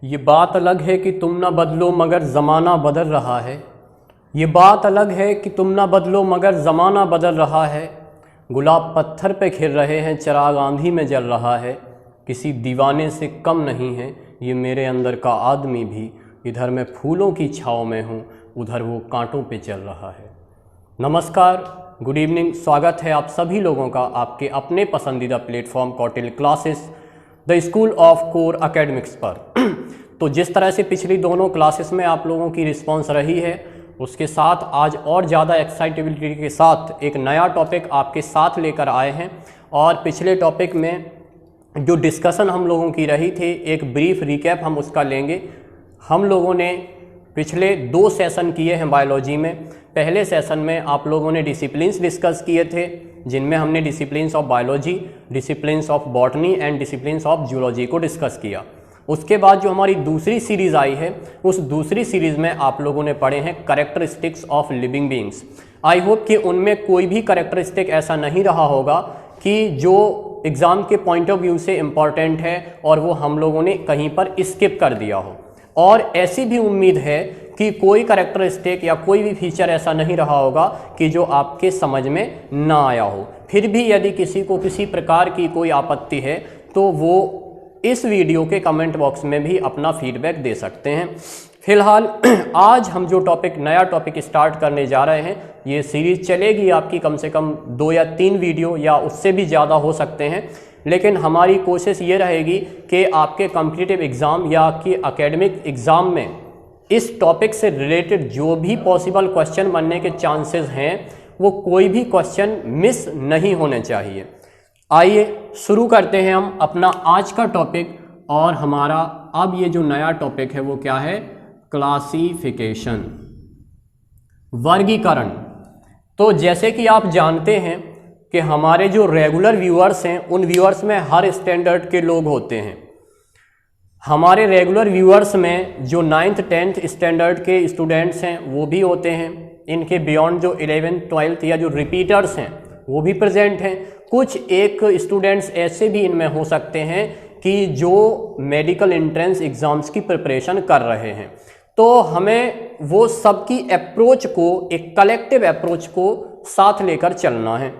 ये बात अलग है कि तुम ना बदलो मगर ज़माना बदल रहा है। ये बात अलग है कि तुम ना बदलो मगर ज़माना बदल रहा है। गुलाब पत्थर पे खिल रहे हैं, चिराग आंधी में जल रहा है। किसी दीवाने से कम नहीं है ये मेरे अंदर का आदमी भी। इधर मैं फूलों की छाँव में हूँ, उधर वो कांटों पे चल रहा है। नमस्कार, गुड इवनिंग। स्वागत है आप सभी लोगों का आपके अपने पसंदीदा platform Kautilya classes the school of core academics पर। तो जिस तरह से पिछली दोनों क्लासेस में आप लोगों की रिस्पांस रही है, उसके साथ आज और ज़्यादा एक्साइटेबिलिटी के साथ एक नया टॉपिक आपके साथ लेकर आए हैं। और पिछले टॉपिक में जो डिस्कशन हम लोगों की रही थी, एक ब्रीफ रिकैप हम उसका लेंगे। हम लोगों ने पिछले 2 सेशन किए हैं बायोलॉजी में। पहले सेशन में आप लोगों ने डिसिप्लिन्स डिस्कस किए थे, जिनमें हमने disciplines of biology, disciplines of botany and disciplines of zoology को डिस्कस किया। उसके बाद जो हमारी दूसरी सीरीज़ आई है, उस दूसरी सीरीज़ में आप लोगों ने पढ़े हैं characteristics of living beings. I hope कि उनमें कोई भी कैरेक्टरिस्टिक ऐसा नहीं रहा होगा कि जो एग्ज़ाम के पॉइंट ऑफ व्यू से इम्पॉर्टेंट है और वो हम लोगों ने कहीं पर स्किप कर दिया हो। और ऐसी भी उम्मीद है कि कोई कैरेक्टरिस्टिक या कोई भी फीचर ऐसा नहीं रहा होगा कि जो आपके समझ में ना आया हो। फिर भी यदि किसी को किसी प्रकार की कोई आपत्ति है तो वो इस वीडियो के कमेंट बॉक्स में भी अपना फीडबैक दे सकते हैं। फिलहाल आज हम जो नया टॉपिक स्टार्ट करने जा रहे हैं, ये सीरीज चलेगी आपकी कम से कम 2 या 3 वीडियो या उससे भी ज़्यादा हो सकते हैं। लेकिन हमारी कोशिश ये रहेगी कि आपके कॉम्पिटिटिव एग्ज़ाम या कि एकेडमिक एग्ज़ाम में इस टॉपिक से रिलेटेड जो भी पॉसिबल क्वेश्चन बनने के चांसेस हैं, वो कोई भी क्वेश्चन मिस नहीं होने चाहिए। आइए शुरू करते हैं हम अपना आज का टॉपिक। और हमारा अब ये जो नया टॉपिक है वो क्या है? क्लासिफिकेशन, वर्गीकरण। तो जैसे कि आप जानते हैं कि हमारे जो रेगुलर व्यूअर्स हैं, उन व्यूअर्स में हर स्टैंडर्ड के लोग होते हैं। हमारे रेगुलर व्यूअर्स में जो 9th 10th स्टैंडर्ड के स्टूडेंट्स हैं वो भी होते हैं। इनके बियॉन्ड जो 11th 12th या जो रिपीटर्स हैं वो भी प्रेजेंट हैं। कुछ एक स्टूडेंट्स ऐसे भी इनमें हो सकते हैं कि जो मेडिकल एंट्रेंस एग्ज़ाम्स की प्रिपरेशन कर रहे हैं। तो हमें वो सबकी अप्रोच को, एक कलेक्टिव अप्रोच को साथ लेकर चलना है।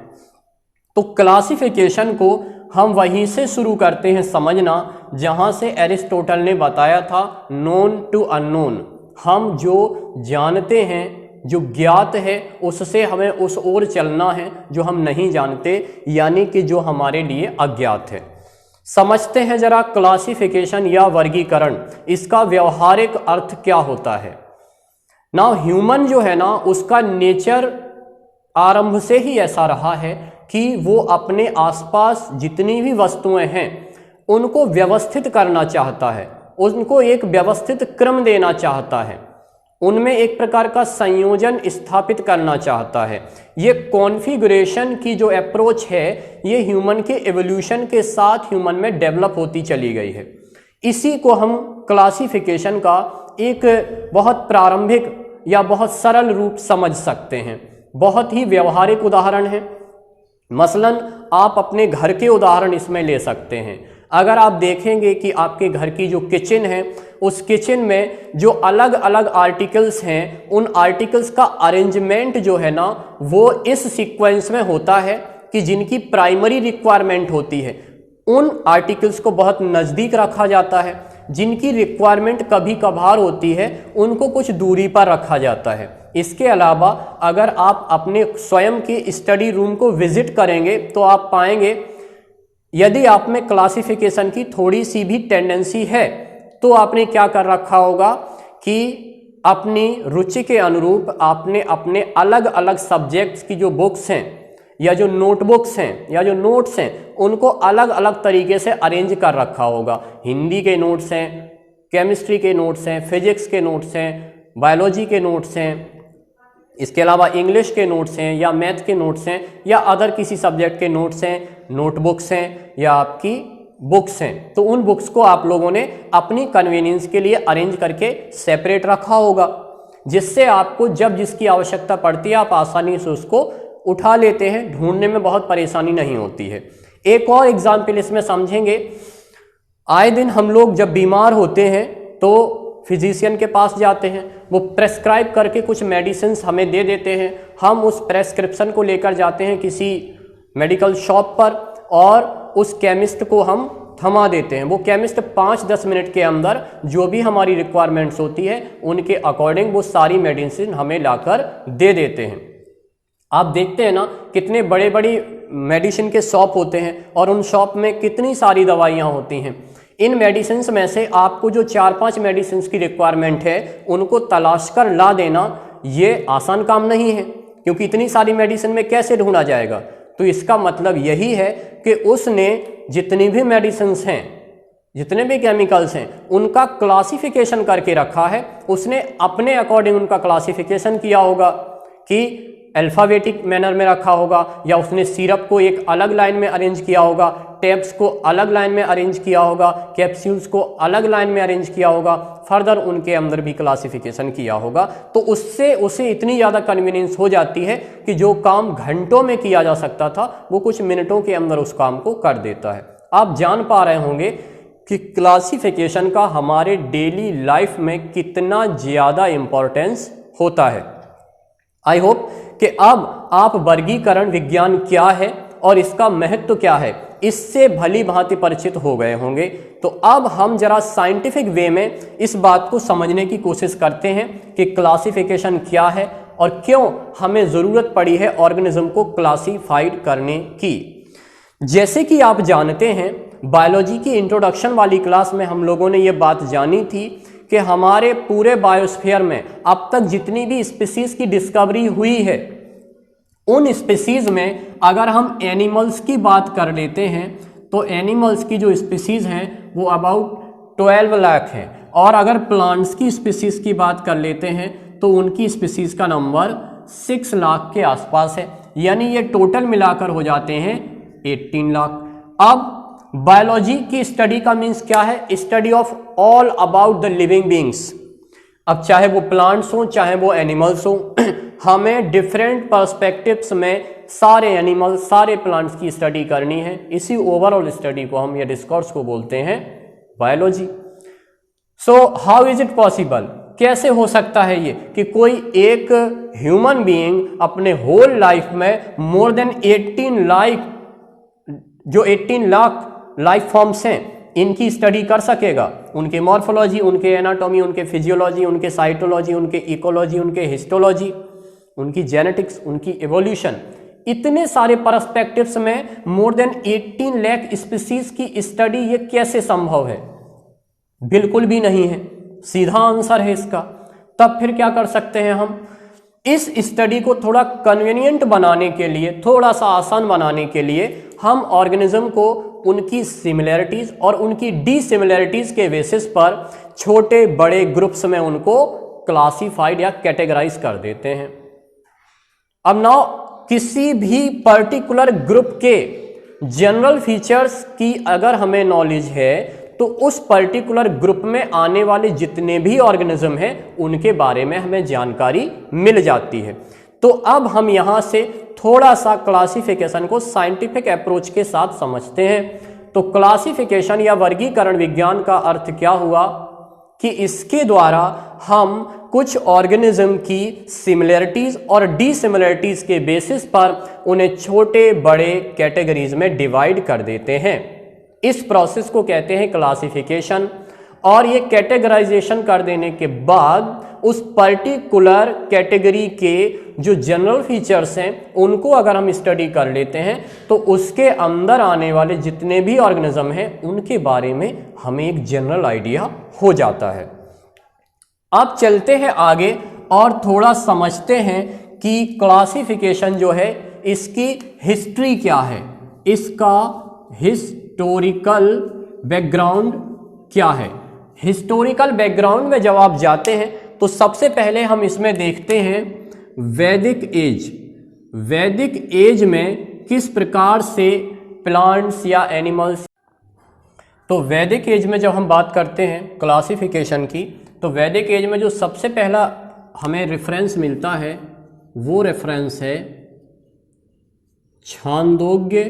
तो क्लासिफिकेशन को हम वहीं से शुरू करते हैं समझना जहाँ से एरिस्टोटल ने बताया था नोन टू अननोन। हम जो जानते हैं, जो ज्ञात है, उससे हमें उस ओर चलना है जो हम नहीं जानते, यानी कि जो हमारे लिए अज्ञात है। समझते हैं जरा क्लासिफिकेशन या वर्गीकरण, इसका व्यवहारिक अर्थ क्या होता है। नाउ ह्यूमन जो है ना, उसका नेचर आरंभ से ही ऐसा रहा है कि वो अपने आसपास जितनी भी वस्तुएं हैं उनको व्यवस्थित करना चाहता है, उनको एक व्यवस्थित क्रम देना चाहता है, उनमें एक प्रकार का संयोजन स्थापित करना चाहता है। ये कॉन्फ़िगरेशन की जो अप्रोच है, ये ह्यूमन के एवोल्यूशन के साथ ह्यूमन में डेवलप होती चली गई है। इसी को हम क्लासिफिकेशन का एक बहुत प्रारंभिक या बहुत सरल रूप समझ सकते हैं। बहुत ही व्यवहारिक उदाहरण है। मसलन आप अपने घर के उदाहरण इसमें ले सकते हैं। अगर आप देखेंगे कि आपके घर की जो किचन है, उस किचन में जो अलग अलग आर्टिकल्स हैं, उन आर्टिकल्स का अरेंजमेंट जो है ना, वो इस सीक्वेंस में होता है कि जिनकी प्राइमरी रिक्वायरमेंट होती है उन आर्टिकल्स को बहुत नज़दीक रखा जाता है, जिनकी रिक्वायरमेंट कभी कभार होती है उनको कुछ दूरी पर रखा जाता है। इसके अलावा अगर आप अपने स्वयं के स्टडी रूम को विजिट करेंगे तो आप पाएंगे, यदि आप में क्लासिफिकेशन की थोड़ी सी भी टेंडेंसी है तो आपने क्या कर रखा होगा कि अपनी रुचि के अनुरूप आपने अपने अलग अलग सब्जेक्ट्स की जो बुक्स हैं या जो नोटबुक्स हैं या जो नोट्स हैं, उनको अलग अलग तरीके से अरेंज कर रखा होगा। हिंदी के नोट्स हैं, केमिस्ट्री के नोट्स हैं, फिजिक्स के नोट्स हैं, बायोलॉजी के नोट्स हैं, इसके अलावा इंग्लिश के नोट्स हैं या मैथ के नोट्स हैं या अदर किसी सब्जेक्ट के नोट्स हैं, नोटबुक्स हैं या आपकी बुक्स हैं। तो उन बुक्स को आप लोगों ने अपनी कन्वीनियंस के लिए अरेंज करके सेपरेट रखा होगा, जिससे आपको जब जिसकी आवश्यकता पड़ती है आप आसानी से उसको उठा लेते हैं, ढूंढने में बहुत परेशानी नहीं होती है। एक और एग्जाम्पल इसमें समझेंगे। आए दिन हम लोग जब बीमार होते हैं तो फिजिशियन के पास जाते हैं, वो प्रेस्क्राइब करके कुछ मेडिसिन हमें दे देते हैं। हम उस प्रेस्क्रिप्शन को लेकर जाते हैं किसी मेडिकल शॉप पर और उस केमिस्ट को हम थमा देते हैं। वो केमिस्ट 5-10 मिनट के अंदर जो भी हमारी रिक्वायरमेंट्स होती है उनके अकॉर्डिंग वो सारी मेडिसिन हमें लाकर दे देते हैं। आप देखते हैं ना कितने बड़े बड़ी मेडिसिन के शॉप होते हैं और उन शॉप में कितनी सारी दवाइयाँ होती हैं। इन मेडिसिन में से आपको जो 4-5 मेडिसिन की रिक्वायरमेंट है उनको तलाश कर ला देना ये आसान काम नहीं है, क्योंकि इतनी सारी मेडिसिन में कैसे ढूंढा जाएगा। तो इसका मतलब यही है कि उसने जितनी भी मेडिसिन्स हैं, जितने भी केमिकल्स हैं, उनका क्लासिफिकेशन करके रखा है। उसने अपने अकॉर्डिंग उनका क्लासिफिकेशन किया होगा कि अल्फ़ाबेटिक मैनर में रखा होगा, या उसने सिरप को एक अलग लाइन में अरेंज किया होगा, टैब्स को अलग लाइन में अरेंज किया होगा, कैप्सूल्स को अलग लाइन में अरेंज किया होगा, फर्दर उनके अंदर भी क्लासिफिकेशन किया होगा। तो उससे उसे इतनी ज़्यादा कन्वीनियंस हो जाती है कि जो काम घंटों में किया जा सकता था वो कुछ मिनटों के अंदर उस काम को कर देता है। आप जान पा रहे होंगे कि क्लासिफिकेशन का हमारे डेली लाइफ में कितना ज़्यादा इम्पोर्टेंस होता है। आई होप कि अब आप वर्गीकरण विज्ञान क्या है और इसका महत्व क्या है इससे भली भांति परिचित हो गए होंगे। तो अब हम जरा साइंटिफिक वे में इस बात को समझने की कोशिश करते हैं कि क्लासिफिकेशन क्या है और क्यों हमें ज़रूरत पड़ी है ऑर्गेनिज्म को क्लासिफाइड करने की। जैसे कि आप जानते हैं, बायोलॉजी की इंट्रोडक्शन वाली क्लास में हम लोगों ने ये बात जानी थी कि हमारे पूरे बायोस्फीयर में अब तक जितनी भी स्पीसीज की डिस्कवरी हुई है, उन स्पीसीज में अगर हम एनिमल्स की बात कर लेते हैं तो एनिमल्स की जो स्पीसीज हैं वो अबाउट 12 लाख है, और अगर प्लांट्स की स्पीसीज की बात कर लेते हैं तो उनकी स्पीसीज का नंबर 6 लाख के आसपास है। यानी ये टोटल मिलाकर हो जाते हैं 18 लाख। अब बायोलॉजी की स्टडी का मीन्स क्या है? Study of all about the living beings. अब चाहे वो प्लांट्स हो चाहे वो एनिमल्स हो, हमें डिफरेंट पर्सपेक्टिव्स में सारे एनिमल सारे प्लांट्स की स्टडी करनी है। इसी ओवरऑल स्टडी को हम या डिस्कोर्स को बोलते हैं biology. So how is it possible? कैसे हो सकता है ये कि कोई एक ह्यूमन बीइंग अपने होल लाइफ में more than 18 lakh life forms हैं इनकी स्टडी कर सकेगा? उनके मॉर्फोलॉजी, उनके एनाटॉमी, उनके फिजियोलॉजी, उनके साइटोलॉजी, उनके इकोलॉजी, उनके हिस्टोलॉजी, उनकी जेनेटिक्स, उनकी एवोल्यूशन, इतने सारे पर्सपेक्टिव्स में मोर देन 18 लाख स्पीसीज की स्टडी ये कैसे संभव है? बिल्कुल भी नहीं है। सीधा आंसर है इसका। तब फिर क्या कर सकते हैं हम? इस स्टडी को थोड़ा कन्वीनियंट बनाने के लिए, थोड़ा सा आसान बनाने के लिए हम ऑर्गेनिज्म को उनकी सिमिलैरिटीज और उनकी डिसिमिलैरिटीज के बेसिस पर छोटे बड़े ग्रुप्स में उनको क्लासिफाइड या कैटेगराइज कर देते हैं। अब नाउ किसी भी पर्टिकुलर ग्रुप के जनरल फीचर्स की अगर हमें नॉलेज है तो उस पर्टिकुलर ग्रुप में आने वाले जितने भी ऑर्गेनिज्म हैं उनके बारे में हमें जानकारी मिल जाती है। तो अब हम यहां से थोड़ा सा क्लासिफिकेशन को साइंटिफिक अप्रोच के साथ समझते हैं। तो क्लासिफिकेशन या वर्गीकरण विज्ञान का अर्थ क्या हुआ कि इसके द्वारा हम कुछ ऑर्गेनिज्म की सिमिलरिटीज और डिसिमिलरिटीज के बेसिस पर उन्हें छोटे बड़े कैटेगरीज में डिवाइड कर देते हैं। इस प्रोसेस को कहते हैं क्लासिफिकेशन। और ये कैटेगराइजेशन कर देने के बाद उस पर्टिकुलर कैटेगरी के जो जनरल फीचर्स हैं उनको अगर हम स्टडी कर लेते हैं तो उसके अंदर आने वाले जितने भी ऑर्गेनिज्म हैं उनके बारे में हमें एक जनरल आइडिया हो जाता है। अब चलते हैं आगे और थोड़ा समझते हैं कि क्लासिफिकेशन जो है इसकी हिस्ट्री क्या है, इसका हिस्टोरिकल बैकग्राउंड क्या है। हिस्टोरिकल बैकग्राउंड में जब आप जाते हैं तो सबसे पहले हम इसमें देखते हैं वैदिक एज। वैदिक एज में किस प्रकार से प्लांट्स या एनिमल्स, तो वैदिक एज में जब हम बात करते हैं क्लासिफिकेशन की तो वैदिक एज में जो सबसे पहला हमें रेफरेंस मिलता है वो रेफरेंस है छांदोग्य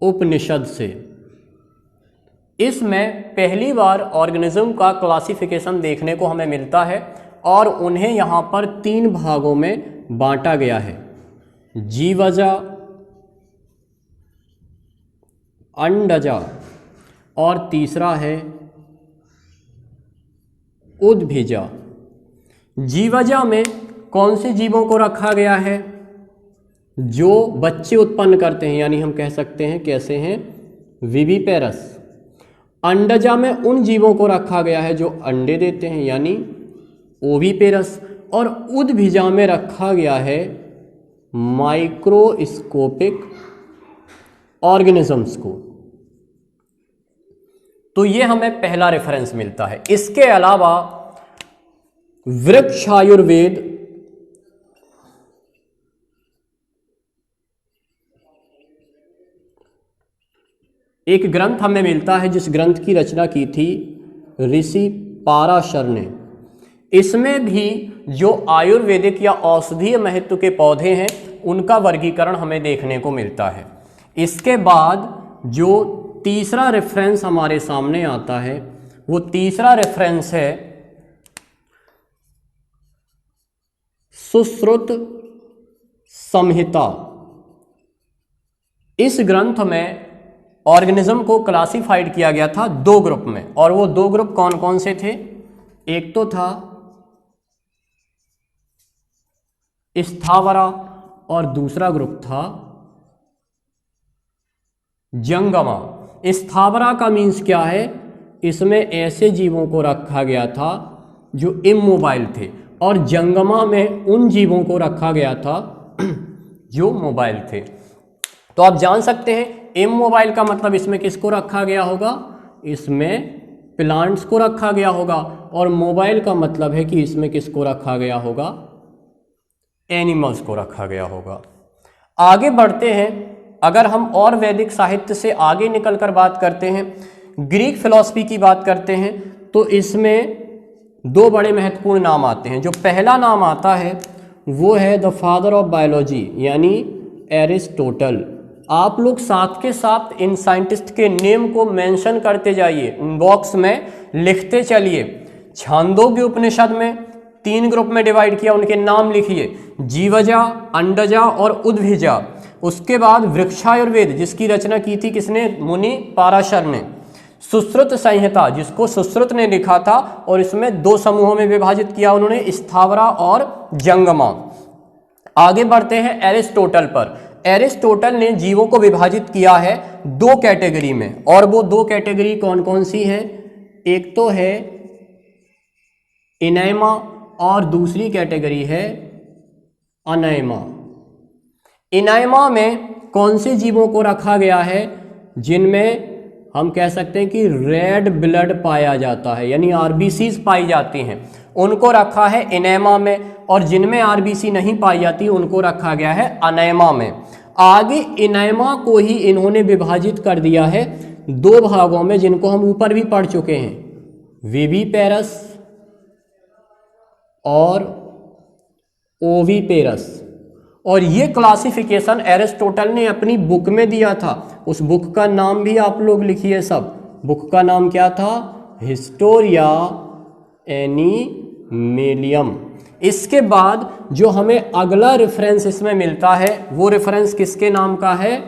उपनिषद से। इसमें पहली बार ऑर्गेनिज्म का क्लासिफिकेशन देखने को हमें मिलता है और उन्हें यहाँ पर 3 भागों में बांटा गया है, जीवजा, अंडजा और तीसरा है उद्भिजा। जीवजा में कौन से जीवों को रखा गया है? जो बच्चे उत्पन्न करते हैं, यानी हम कह सकते हैं कैसे हैं, विविपेरस। अंडजा में उन जीवों को रखा गया है जो अंडे देते हैं, यानी ओविपेरस। और उद्भिजा में रखा गया है माइक्रोस्कोपिक ऑर्गेनिजम्स को। तो ये हमें पहला रेफरेंस मिलता है। इसके अलावा वृक्षायुर्वेद, एक ग्रंथ हमें मिलता है जिस ग्रंथ की रचना की थी ऋषि पाराशर ने। इसमें भी जो आयुर्वेदिक या औषधीय महत्व के पौधे हैं उनका वर्गीकरण हमें देखने को मिलता है। इसके बाद जो तीसरा रेफरेंस हमारे सामने आता है वो तीसरा रेफरेंस है सुश्रुत संहिता। इस ग्रंथ में ऑर्गेनिज्म को क्लासिफाइड किया गया था 2 ग्रुप में, और वो 2 ग्रुप कौन कौन से थे? एक तो था स्थावरा और दूसरा ग्रुप था जंगमा। स्थावरा का मीन्स क्या है? इसमें ऐसे जीवों को रखा गया था जो इमोबाइल थे, और जंगमा में उन जीवों को रखा गया था जो मोबाइल थे। तो आप जान सकते हैं इमोबाइल का मतलब इसमें किसको रखा गया होगा? इसमें प्लांट्स को रखा गया होगा। और मोबाइल का मतलब है कि इसमें किसको रखा गया होगा? एनिमल्स को रखा गया होगा। आगे बढ़ते हैं। अगर हम और वैदिक साहित्य से आगे निकलकर बात करते हैं, ग्रीक फिलॉसफी की बात करते हैं, तो इसमें 2 बड़े महत्वपूर्ण नाम आते हैं। जो पहला नाम आता है वो है द फादर ऑफ बायोलॉजी, यानी एरिस्टोटल। आप लोग साथ के साथ इन साइंटिस्ट के नेम को मेंशन करते जाइए, बॉक्स में लिखते चलिए। छांदोग्य उपनिषद में 3 ग्रुप में डिवाइड किया, उनके नाम लिखिए, जीवजा, अंडजा और उद्भिजा। उसके बाद वृक्षायुर्वेद जिसकी रचना की थी किसने? मुनि पाराशर ने। सुश्रुत संहिता जिसको सुश्रुत ने लिखा था, और इसमें 2 समूहों में विभाजित किया उन्होंने, स्थावरा और जंगमा। आगे बढ़ते हैं एरिस्टोटल पर। एरिस्टोटल ने जीवों को विभाजित किया है 2 कैटेगरी में, और वो 2 कैटेगरी कौन कौन सी हैं? एक तो है इनैमा और दूसरी कैटेगरी है अनैमा। इनैमा में कौन से जीवों को रखा गया है? जिनमें हम कह सकते हैं कि रेड ब्लड पाया जाता है, यानी आरबीसीज पाई जाती हैं, उनको रखा है इनैमा में। और जिनमें आरबीसी नहीं पाई जाती उनको रखा गया है अनैमा में। आगे इनैमा को ही इन्होंने विभाजित कर दिया है 2 भागों में, जिनको हम ऊपर भी पढ़ चुके हैं, विविपेरस और ओविपेरस। और ये क्लासिफिकेशन एरिस्टोटल ने अपनी बुक में दिया था। उस बुक का नाम भी आप लोग लिखिए सब। बुक का नाम क्या था? हिस्टोरिया एनिमेलियम। इसके बाद जो हमें अगला रेफरेंस इसमें मिलता है वो रेफरेंस किसके नाम का है?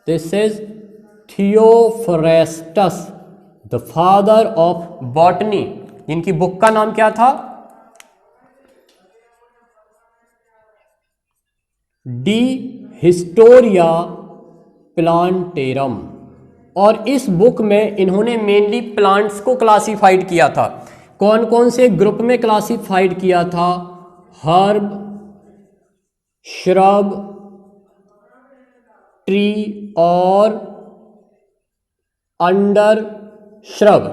This is Theophrastus, the father of botany. इनकी बुक का नाम क्या था? D Historia plantarum. और इस बुक में इन्होंने मेनली प्लांट्स को क्लासिफाइड किया था। कौन कौन से ग्रुप में क्लासिफाइड किया था? हर्ब, श्रब, ट्री और अंडर श्रब।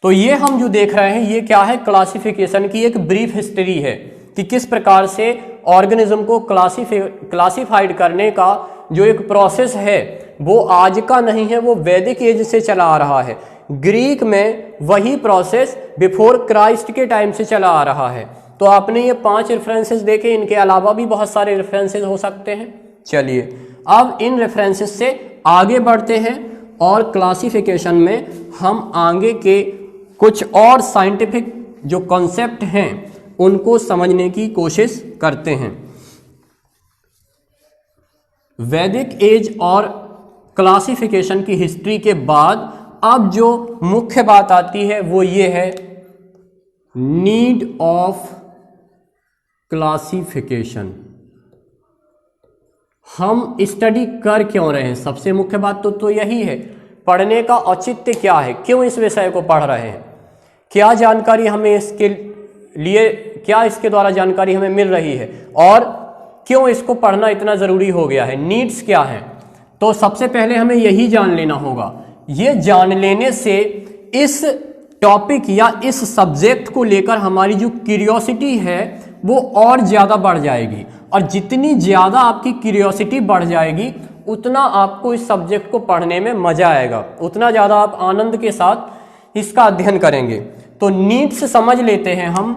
तो ये हम जो देख रहे हैं ये क्या है? क्लासिफिकेशन की एक ब्रीफ हिस्ट्री है कि किस प्रकार से ऑर्गेनिज्म को क्लासिफाइड करने का जो एक प्रोसेस है वो आज का नहीं है, वो वैदिक एज से चला आ रहा है। ग्रीक में वही प्रोसेस बिफोर क्राइस्ट के टाइम से चला आ रहा है। तो आपने ये 5 रेफरेंसेस देखे, इनके अलावा भी बहुत सारे रेफरेंसेस हो सकते हैं। चलिए अब इन रेफरेंसेस से आगे बढ़ते हैं। और क्लासिफिकेशन में हम आगे के कुछ और साइंटिफिक जो कॉन्सेप्ट हैं उनको समझने की कोशिश करते हैं। वैदिक एज और क्लासिफिकेशन की हिस्ट्री के बाद अब जो मुख्य बात आती है वो ये है, नीड ऑफ क्लासिफिकेशन। हम स्टडी कर क्यों रहे हैं? सबसे मुख्य बात तो यही है, पढ़ने का औचित्य क्या है, क्यों इस विषय को पढ़ रहे हैं, क्या जानकारी हमें इसके लिए, क्या इसके द्वारा जानकारी हमें मिल रही है और क्यों इसको पढ़ना इतना ज़रूरी हो गया है, नीड्स क्या है। तो सबसे पहले हमें यही जान लेना होगा। ये जान लेने से इस टॉपिक या इस सब्जेक्ट को लेकर हमारी जो क्यूरियोसिटी है वो और ज़्यादा बढ़ जाएगी, और जितनी ज़्यादा आपकी क्यूरियोसिटी बढ़ जाएगी उतना आपको इस सब्जेक्ट को पढ़ने में मज़ा आएगा, उतना ज़्यादा आप आनंद के साथ इसका अध्ययन करेंगे। तो नीड्स समझ लेते हैं हम।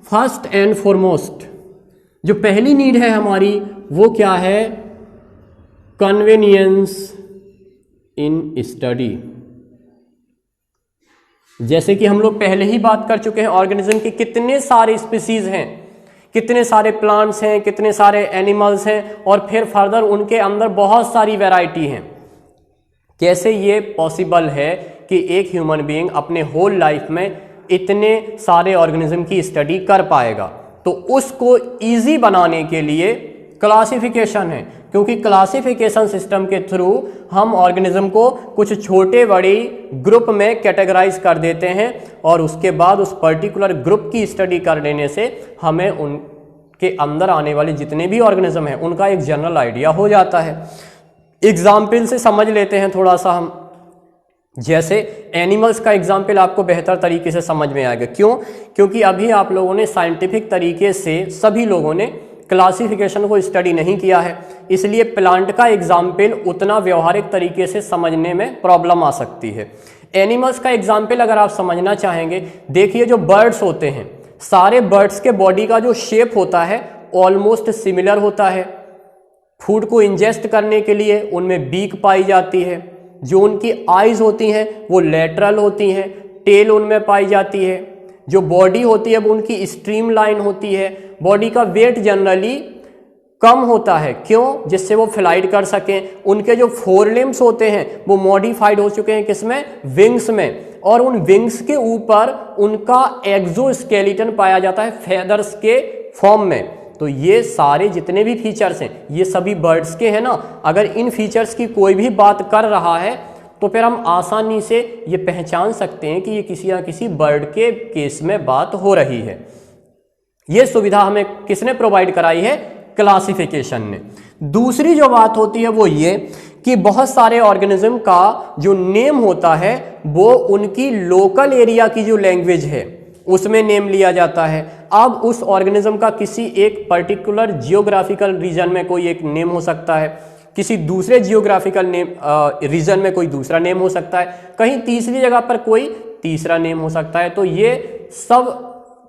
फर्स्ट एंड फॉरमोस्ट जो पहली नीड है हमारी वो क्या है? Convenience in study. जैसे कि हम लोग पहले ही बात कर चुके हैं, ऑर्गेनिज्म के कितने सारे स्पीसीज हैं, कितने सारे प्लांट्स हैं, कितने सारे एनिमल्स हैं, और फिर फर्दर उनके अंदर बहुत सारी वैरायटी हैं। कैसे ये पॉसिबल है कि एक ह्यूमन बीइंग अपने होल लाइफ में इतने सारे ऑर्गेनिज्म की स्टडी कर पाएगा? तो उसको इजी बनाने के लिए क्लासिफिकेशन है, क्योंकि क्लासिफिकेशन सिस्टम के थ्रू हम ऑर्गेनिज्म को कुछ छोटे बड़ी ग्रुप में कैटेगराइज कर देते हैं, और उसके बाद उस पर्टिकुलर ग्रुप की स्टडी कर लेने से हमें उनके अंदर आने वाले जितने भी ऑर्गेनिज्म हैं उनका एक जनरल आइडिया हो जाता है। एग्जाम्पल से समझ लेते हैं थोड़ा सा हम। जैसे एनिमल्स का एग्जाम्पल आपको बेहतर तरीके से समझ में आएगा। क्यों? क्योंकि अभी आप लोगों ने साइंटिफिक तरीके से, सभी लोगों ने क्लासिफिकेशन को स्टडी नहीं किया है, इसलिए प्लांट का एग्जाम्पल उतना व्यवहारिक तरीके से समझने में प्रॉब्लम आ सकती है। एनिमल्स का एग्जाम्पल अगर आप समझना चाहेंगे, देखिए जो बर्ड्स होते हैं, सारे बर्ड्स के बॉडी का जो शेप होता है ऑलमोस्ट सिमिलर होता है। फूड को इंजेस्ट करने के लिए उनमें बीक पाई जाती है, जो उनकी आइज होती हैं वो लेटरल होती हैं, टेल उनमें पाई जाती है, जो बॉडी होती है वो उनकी स्ट्रीमलाइन होती है, बॉडी का वेट जनरली कम होता है। क्यों? जिससे वो फ्लाइट कर सकें। उनके जो फोर लिम्स होते हैं वो मॉडिफाइड हो चुके हैं, किसमें? विंग्स में, और उन विंग्स के ऊपर उनका एक्सोस्केलेटन पाया जाता है फेदर्स के फॉर्म में। तो ये सारे जितने भी फीचर्स हैं ये सभी बर्ड्स के हैं ना। अगर इन फीचर्स की कोई भी बात कर रहा है तो फिर हम आसानी से ये पहचान सकते हैं कि ये किसी ना किसी बर्ड के केस में बात हो रही है। ये सुविधा हमें किसने प्रोवाइड कराई है? क्लासिफिकेशन ने। दूसरी जो बात होती है वो ये कि बहुत सारे ऑर्गेनिज्म का जो नेम होता है वो उनकी लोकल एरिया की जो लैंग्वेज है उसमें नेम लिया जाता है। अब उस ऑर्गेनिज्म का किसी एक पर्टिकुलर जियोग्राफिकल रीजन में कोई एक नेम हो सकता है, किसी दूसरे जियोग्राफिकल नेम रीजन में कोई दूसरा नेम हो सकता है, कहीं तीसरी जगह पर कोई तीसरा नेम हो सकता है। तो ये सब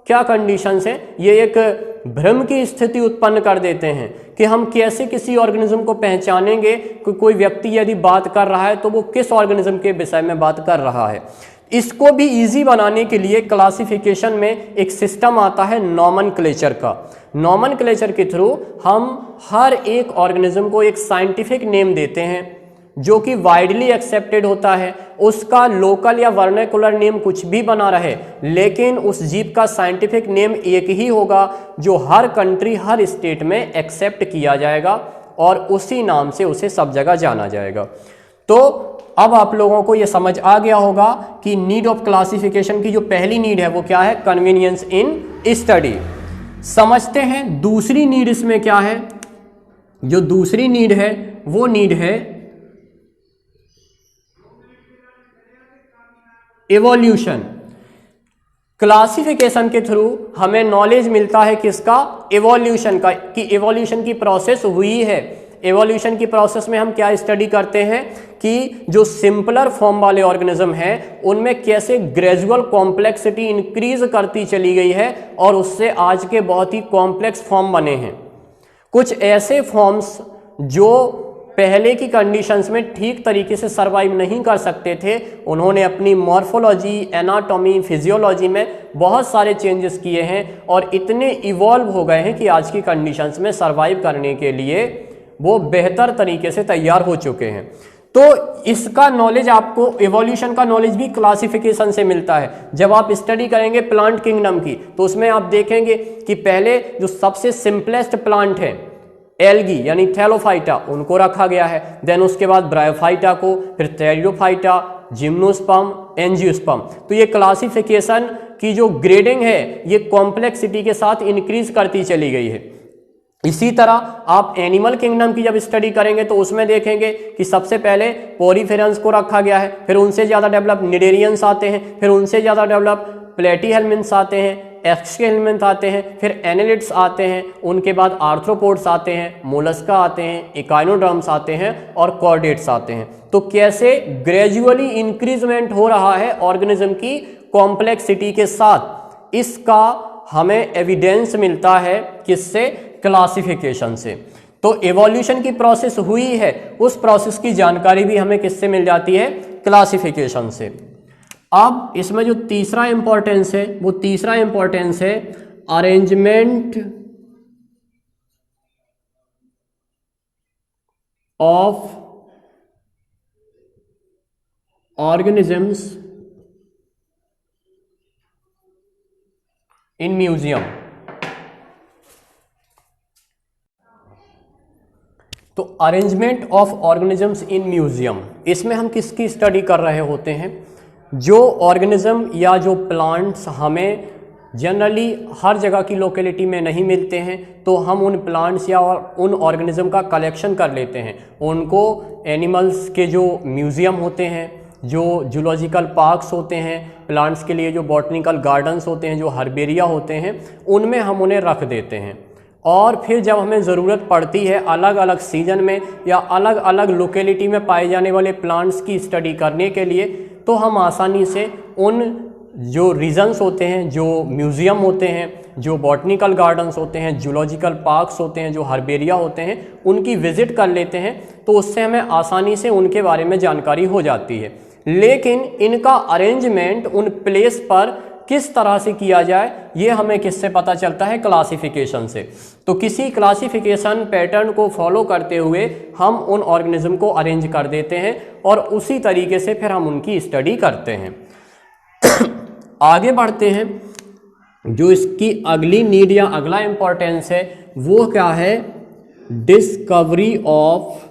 क्या कंडीशंस हैं? ये एक भ्रम की स्थिति उत्पन्न कर देते हैं कि हम कैसे किसी ऑर्गेनिज्म को पहचानेंगे कि कोई व्यक्ति यदि बात कर रहा है तो वो किस ऑर्गेनिज्म के विषय में बात कर रहा है। इसको भी इजी बनाने के लिए क्लासिफिकेशन में एक सिस्टम आता है नॉमेनक्लेचर का। नॉमेनक्लेचर के थ्रू हम हर एक ऑर्गेनिज्म को एक साइंटिफिक नेम देते हैं जो कि वाइडली एक्सेप्टेड होता है। उसका लोकल या वर्नाकुलर नेम कुछ भी बना रहे, लेकिन उस जीव का साइंटिफिक नेम एक ही होगा जो हर कंट्री, हर स्टेट में एक्सेप्ट किया जाएगा और उसी नाम से उसे सब जगह जाना जाएगा। तो अब आप लोगों को यह समझ आ गया होगा कि नीड ऑफ क्लासिफिकेशन की जो पहली नीड है वो क्या है? Convenience in study. समझते हैं दूसरी नीड इसमें क्या है। जो दूसरी नीड है वो नीड है एवोल्यूशन। क्लासिफिकेशन के थ्रू हमें नॉलेज मिलता है किसका? एवोल्यूशन का, कि एवोल्यूशन की प्रोसेस हुई है। एवोल्यूशन की प्रोसेस में हम क्या स्टडी करते हैं कि जो सिंपलर फॉर्म वाले ऑर्गेनिज्म हैं उनमें कैसे ग्रेजुअल कॉम्प्लेक्सिटी इंक्रीज करती चली गई है और उससे आज के बहुत ही कॉम्प्लेक्स फॉर्म बने हैं। कुछ ऐसे फॉर्म्स जो पहले की कंडीशंस में ठीक तरीके से सरवाइव नहीं कर सकते थे। उन्होंने अपनी मॉर्फोलॉजी, एनाटॉमी, फिजियोलॉजी में बहुत सारे चेंजेस किए हैं और इतने इवॉल्व हो गए हैं कि आज की कंडीशंस में सरवाइव करने के लिए वो बेहतर तरीके से तैयार हो चुके हैं। तो इसका नॉलेज आपको, एवोल्यूशन का नॉलेज भी क्लासिफिकेशन से मिलता है। जब आप स्टडी करेंगे प्लांट किंगडम की तो उसमें आप देखेंगे कि पहले जो सबसे सिंपलेस्ट प्लांट है एल्गी यानी थैलोफाइटा, उनको रखा गया है। देन उसके बाद ब्रायोफाइटा को, फिर थैरियोफाइटा, जिम्नोस्पर्म, एंजियोस्पर्म। तो ये क्लासिफिकेशन की जो ग्रेडिंग है ये कॉम्प्लेक्सिटी के साथ इंक्रीज करती चली गई है। इसी तरह आप एनिमल किंगडम की जब स्टडी करेंगे तो उसमें देखेंगे कि सबसे पहले पोरीफेरेंस को रखा गया है, फिर उनसे ज़्यादा डेवलप निडेरियंस आते हैं, फिर उनसे ज़्यादा डेवलप प्लेटीहेल्मिन्थ्स आते हैं, एक्सकेल्मिन्थ आते हैं, फिर एनालिड्स आते हैं, उनके बाद आर्थ्रोपोड्स आते हैं, मोलस्का आते हैं, इकाइनोडर्म्स आते हैं और कॉर्डेट्स आते हैं। तो कैसे ग्रेजुअली इंक्रीजमेंट हो रहा है ऑर्गेनिज्म की कॉम्प्लेक्सिटी के साथ, इसका हमें एविडेंस मिलता है किससे? क्लासिफिकेशन से। तो एवोल्यूशन की प्रोसेस हुई है, उस प्रोसेस की जानकारी भी हमें किससे मिल जाती है? क्लासिफिकेशन से। अब इसमें जो तीसरा इंपॉर्टेंस है वो तीसरा इंपॉर्टेंस है arrangement of organisms in museum. तो arrangement of organisms in museum, इसमें हम किसकी स्टडी कर रहे होते हैं? जो ऑर्गेनिज्म या जो प्लांट्स हमें जनरली हर जगह की लोकेलिटी में नहीं मिलते हैं, तो हम उन प्लांट्स या उन ऑर्गेनिज्म का कलेक्शन कर लेते हैं। उनको एनिमल्स के जो म्यूज़ियम होते हैं, जो जूलॉजिकल पार्क्स होते हैं, प्लांट्स के लिए जो बॉटनिकल गार्डन्स होते हैं, जो हर्बेरिया होते हैं, उनमें हम उन्हें रख देते हैं। और फिर जब हमें ज़रूरत पड़ती है अलग अलग सीजन में या अलग अलग लोकेलिटी में पाए जाने वाले प्लांट्स की स्टडी करने के लिए, तो हम आसानी से उन जो रीजन्स होते हैं, जो म्यूज़ियम होते हैं, जो बॉटनिकल गार्डन्स होते हैं, जूलॉजिकल पार्क्स होते हैं, जो हर्बेरिया होते हैं, उनकी विज़िट कर लेते हैं। तो उससे हमें आसानी से उनके बारे में जानकारी हो जाती है। लेकिन इनका अरेंजमेंट उन प्लेस पर किस तरह से किया जाए, ये हमें किससे पता चलता है? क्लासिफिकेशन से। तो किसी क्लासिफिकेशन पैटर्न को फॉलो करते हुए हम उन ऑर्गेनिज्म को अरेंज कर देते हैं और उसी तरीके से फिर हम उनकी स्टडी करते हैं। आगे बढ़ते हैं। जो इसकी अगली नीड या अगला इंपॉर्टेंस है वो क्या है? Discovery of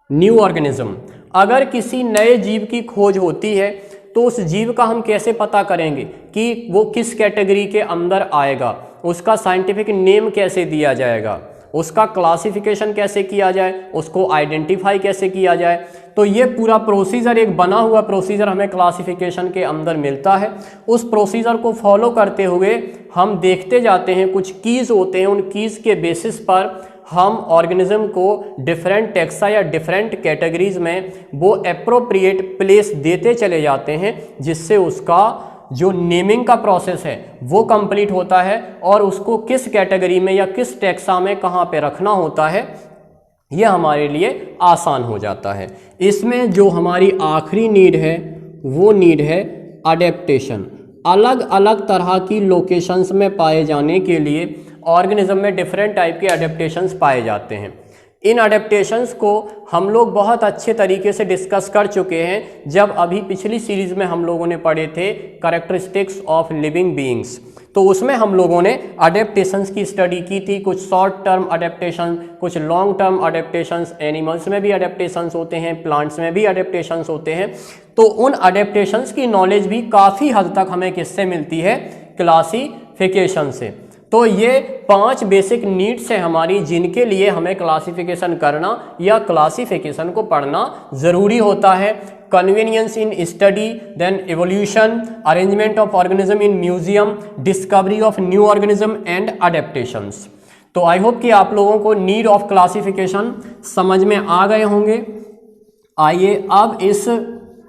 new organism. अगर किसी नए जीव की खोज होती है तो उस जीव का हम कैसे पता करेंगे कि वो किस कैटेगरी के अंदर आएगा? उसका साइंटिफिक नेम कैसे दिया जाएगा? उसका क्लासिफिकेशन कैसे किया जाए? उसको आइडेंटिफाई कैसे किया जाए? तो ये पूरा प्रोसीजर, एक बना हुआ प्रोसीजर हमें क्लासिफिकेशन के अंदर मिलता है। उस प्रोसीजर को फॉलो करते हुए हम देखते जाते हैं, कुछ कीज़ होते हैं, उन कीज़ के बेसिस पर हम ऑर्गेनिज्म को डिफरेंट टेक्सा या डिफरेंट कैटेगरीज में वो एप्रोप्रिएट प्लेस देते चले जाते हैं, जिससे उसका जो नेमिंग का प्रोसेस है वो कंप्लीट होता है और उसको किस कैटेगरी में या किस टेक्सा में कहाँ पे रखना होता है, यह हमारे लिए आसान हो जाता है। इसमें जो हमारी आखिरी नीड है वो नीड है अडेप्टेशन। अलग अलग तरह की लोकेशंस में पाए जाने के लिए ऑर्गेनिज्म में डिफरेंट टाइप के अडेप्टेशंस पाए जाते हैं। इन अडेप्टेशंस को हम लोग बहुत अच्छे तरीके से डिस्कस कर चुके हैं जब अभी पिछली सीरीज में हम लोगों ने पढ़े थे कैरेक्टरिस्टिक्स ऑफ लिविंग बीइंग्स। तो उसमें हम लोगों ने अडेप्टेशंस की स्टडी की थी, कुछ शॉर्ट टर्म अडेप्टेशन, कुछ लॉन्ग टर्म अडेप्टेशंस। एनिमल्स में भी अडेप्टेशंस होते हैं, प्लांट्स में भी अडेप्टेशंस होते हैं। तो उन अडेप्टेशंस की नॉलेज भी काफ़ी हद तक हमें किससे मिलती है? क्लासिफिकेशन से। तो ये 5 बेसिक नीड्स हैं हमारी, जिनके लिए हमें क्लासिफिकेशन करना या क्लासिफिकेशन को पढ़ना ज़रूरी होता है। Convenience in study, then evolution, arrangement of organism in museum, discovery of new organism and adaptations. तो आई होप कि आप लोगों को नीड ऑफ क्लासिफिकेशन समझ में आ गए होंगे। आइए अब इस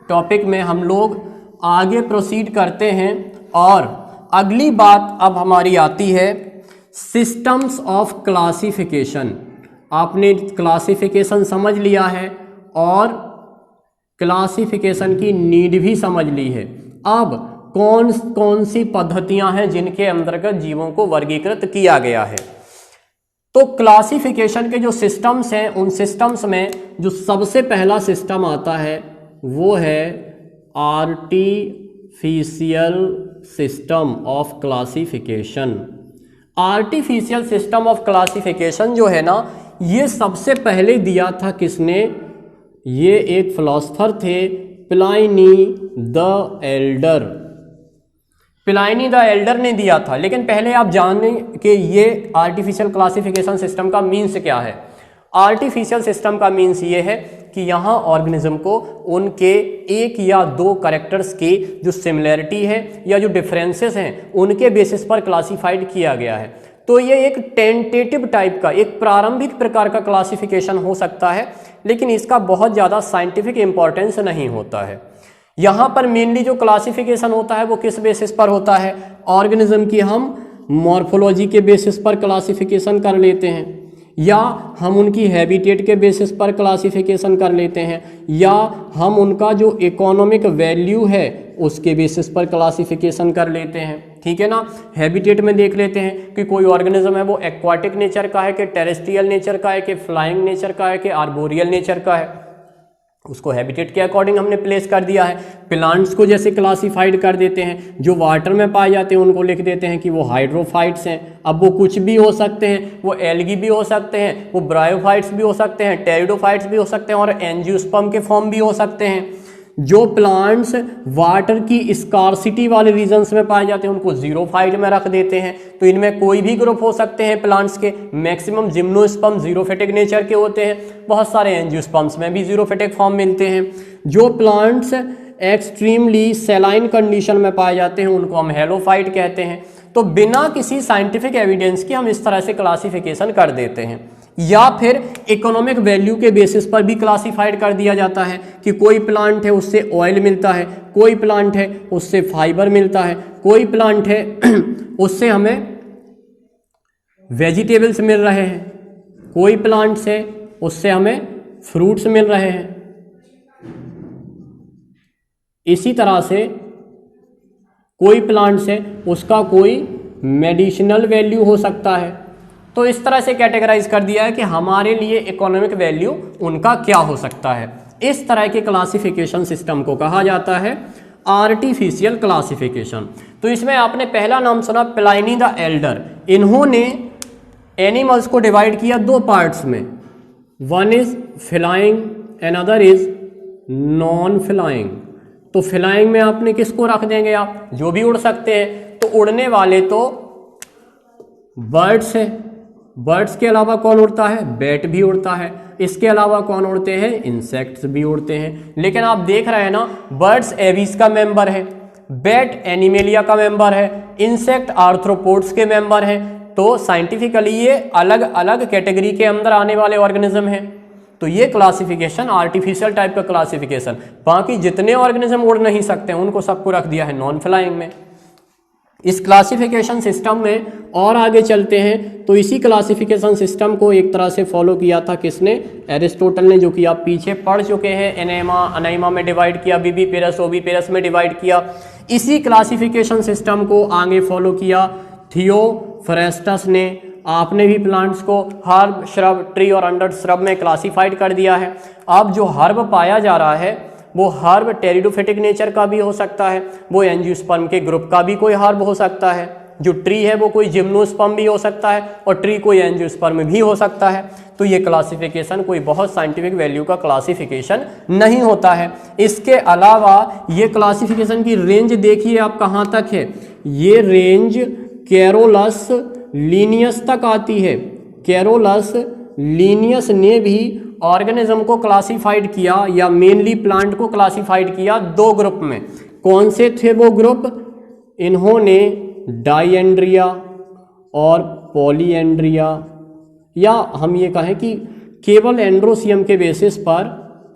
टॉपिक में हम लोग आगे प्रोसीड करते हैं और अगली बात अब हमारी आती है सिस्टम्स ऑफ क्लासिफिकेशन। आपने क्लासिफिकेशन समझ लिया है और क्लासिफिकेशन की नीड भी समझ ली है। अब कौन कौन सी पद्धतियां हैं जिनके अंतर्गत जीवों को वर्गीकृत किया गया है। तो क्लासिफिकेशन के जो सिस्टम्स हैं, उन सिस्टम्स में जो सबसे पहला सिस्टम आता है वो है artificial system of classification. Artificial system of classification जो है ना, ये सबसे पहले दिया था किसने? ये एक फिलोसफर थे, प्लाइनी द एल्डर। प्लाइनी द एल्डर ने दिया था। लेकिन पहले आप जानें कि ये आर्टिफिशियल क्लासिफिकेशन सिस्टम का मीन्स क्या है। आर्टिफिशियल सिस्टम का मीन्स ये है कि यहाँ ऑर्गेनिज्म को उनके एक या दो कैरेक्टर्स की जो सिमिलैरिटी है या जो डिफरेंसेस हैं उनके बेसिस पर क्लासिफाइड किया गया है। तो ये एक टेंटेटिव टाइप का, एक प्रारंभिक प्रकार का क्लासिफिकेशन हो सकता है, लेकिन इसका बहुत ज़्यादा साइंटिफिक इम्पोर्टेंस नहीं होता है। यहाँ पर मेनली जो क्लासिफिकेशन होता है वो किस बेसिस पर होता है? ऑर्गेनिज्म की हम मॉर्फोलॉजी के बेसिस पर क्लासिफिकेशन कर लेते हैं, या हम उनकी हैबिटेट के बेसिस पर क्लासिफिकेशन कर लेते हैं, या हम उनका जो इकोनॉमिक वैल्यू है उसके बेसिस पर क्लासिफिकेशन कर लेते हैं। ठीक है ना। हैबिटेट में देख लेते हैं कि कोई ऑर्गेनिज्म है वो एक्वाटिक नेचर का है कि टेरेस्ट्रियल नेचर का है कि फ्लाइंग नेचर का है कि आर्बोरियल नेचर का है, उसको हैबिटेट के अकॉर्डिंग हमने प्लेस कर दिया है। प्लांट्स को जैसे क्लासिफाइड कर देते हैं, जो वाटर में पाए जाते हैं उनको लिख देते हैं कि वो हाइड्रोफाइट्स हैं। अब वो कुछ भी हो सकते हैं, वो एल्गी भी हो सकते हैं, वो ब्रायोफाइट्स भी हो सकते हैं, टेरिडोफाइट्स भी हो सकते हैं और एंजियोस्पर्म के फॉर्म भी हो सकते हैं। जो प्लांट्स वाटर की स्कार्सिटी वाले रीजन्स में पाए जाते हैं उनको जीरोफाइट में रख देते हैं। तो इनमें कोई भी ग्रुप हो सकते हैं प्लांट्स के। मैक्सिमम जिम्नोस्पर्म जीरोफिटिक नेचर के होते हैं, बहुत सारे एंजियोस्पर्म्स में भी जीरोफिटिक फॉर्म मिलते हैं। जो प्लांट्स एक्सट्रीमली सैलाइन कंडीशन में पाए जाते हैं उनको हम हेलोफाइट कहते हैं। तो बिना किसी साइंटिफिक एविडेंस के हम इस तरह से क्लासिफिकेशन कर देते हैं। या फिर इकोनॉमिक वैल्यू के बेसिस पर भी क्लासिफाइड कर दिया जाता है कि कोई प्लांट है उससे ऑयल मिलता है, कोई प्लांट है उससे फाइबर मिलता है, कोई प्लांट है उससे हमें वेजिटेबल्स मिल रहे हैं, कोई प्लांट से उससे हमें फ्रूट्स मिल रहे हैं। इसी तरह से कोई प्लांट से उसका कोई मेडिसिनल वैल्यू हो सकता है। तो इस तरह से कैटेगराइज कर दिया है कि हमारे लिए इकोनॉमिक वैल्यू उनका क्या हो सकता है। इस तरह के क्लासिफिकेशन सिस्टम को कहा जाता है आर्टिफिशियल क्लासिफिकेशन। तो इसमें आपने पहला नाम सुना प्लाइनी द एल्डर। इन्होंने एनिमल्स को डिवाइड किया दो पार्ट्स में, one is flying and other is non flying. तो फ्लाइंग में आपने किसको रख देंगे? आप जो भी उड़ सकते हैं। तो उड़ने वाले तो बर्ड्स है, बर्ड्स के अलावा कौन उड़ता है? बैट भी उड़ता है। इसके अलावा कौन उड़ते हैं? इंसेक्ट्स भी उड़ते हैं। लेकिन आप देख रहे हैं ना, बर्ड्स एविस का मेंबर है, बैट एनिमेलिया का मेंबर है, इंसेक्ट आर्थ्रोपोड्स के मेंबर हैं। तो साइंटिफिकली ये अलग अलग कैटेगरी के अंदर आने वाले ऑर्गेनिज्म हैं। तो ये क्लासिफिकेशन आर्टिफिशियल टाइप का क्लासिफिकेशन। बाकी जितने ऑर्गेनिज्म उड़ नहीं सकते हैं उनको सबको रख दिया है नॉन फ्लाइंग में। इस क्लासिफिकेशन सिस्टम में और आगे चलते हैं तो इसी क्लासिफिकेशन सिस्टम को एक तरह से फॉलो किया था किसने? एरिस्टोटल ने, जो कि आप पीछे पढ़ चुके हैं। एनेमा अनाइमा में डिवाइड किया, विविपेरस ओविपेरस में डिवाइड किया। इसी क्लासिफिकेशन सिस्टम को आगे फॉलो किया थियोफ्रेस्टस ने। आपने भी प्लांट्स को हर्ब, श्रब, ट्री और अंडर श्रब में क्लासिफाइड कर दिया है। अब जो हर्ब पाया जा रहा है वो हर्ब टेरिडोफिटिक नेचर का भी हो सकता है, वो एंजियोस्पर्म के ग्रुप का भी कोई हर्ब हो सकता है। जो ट्री है वो कोई जिम्नोस्पर्म भी हो सकता है और ट्री कोई एंजियोस्पर्म भी हो सकता है। तो ये क्लासिफिकेशन कोई बहुत साइंटिफिक वैल्यू का क्लासिफिकेशन नहीं होता है। इसके अलावा ये क्लासिफिकेशन की रेंज देखिए आप कहाँ तक है। ये रेंज कैरोलस लीनियस तक आती है। कैरोलस लीनियस ने भी ऑर्गेनिज्म को क्लासिफाइड किया, या मेनली प्लांट को क्लासिफाइड किया दो ग्रुप में। कौन से थे वो ग्रुप? इन्होंने डायएंड्रिया और पॉलीएंड्रिया, या हम ये कहें कि केवल एंड्रोसियम के बेसिस पर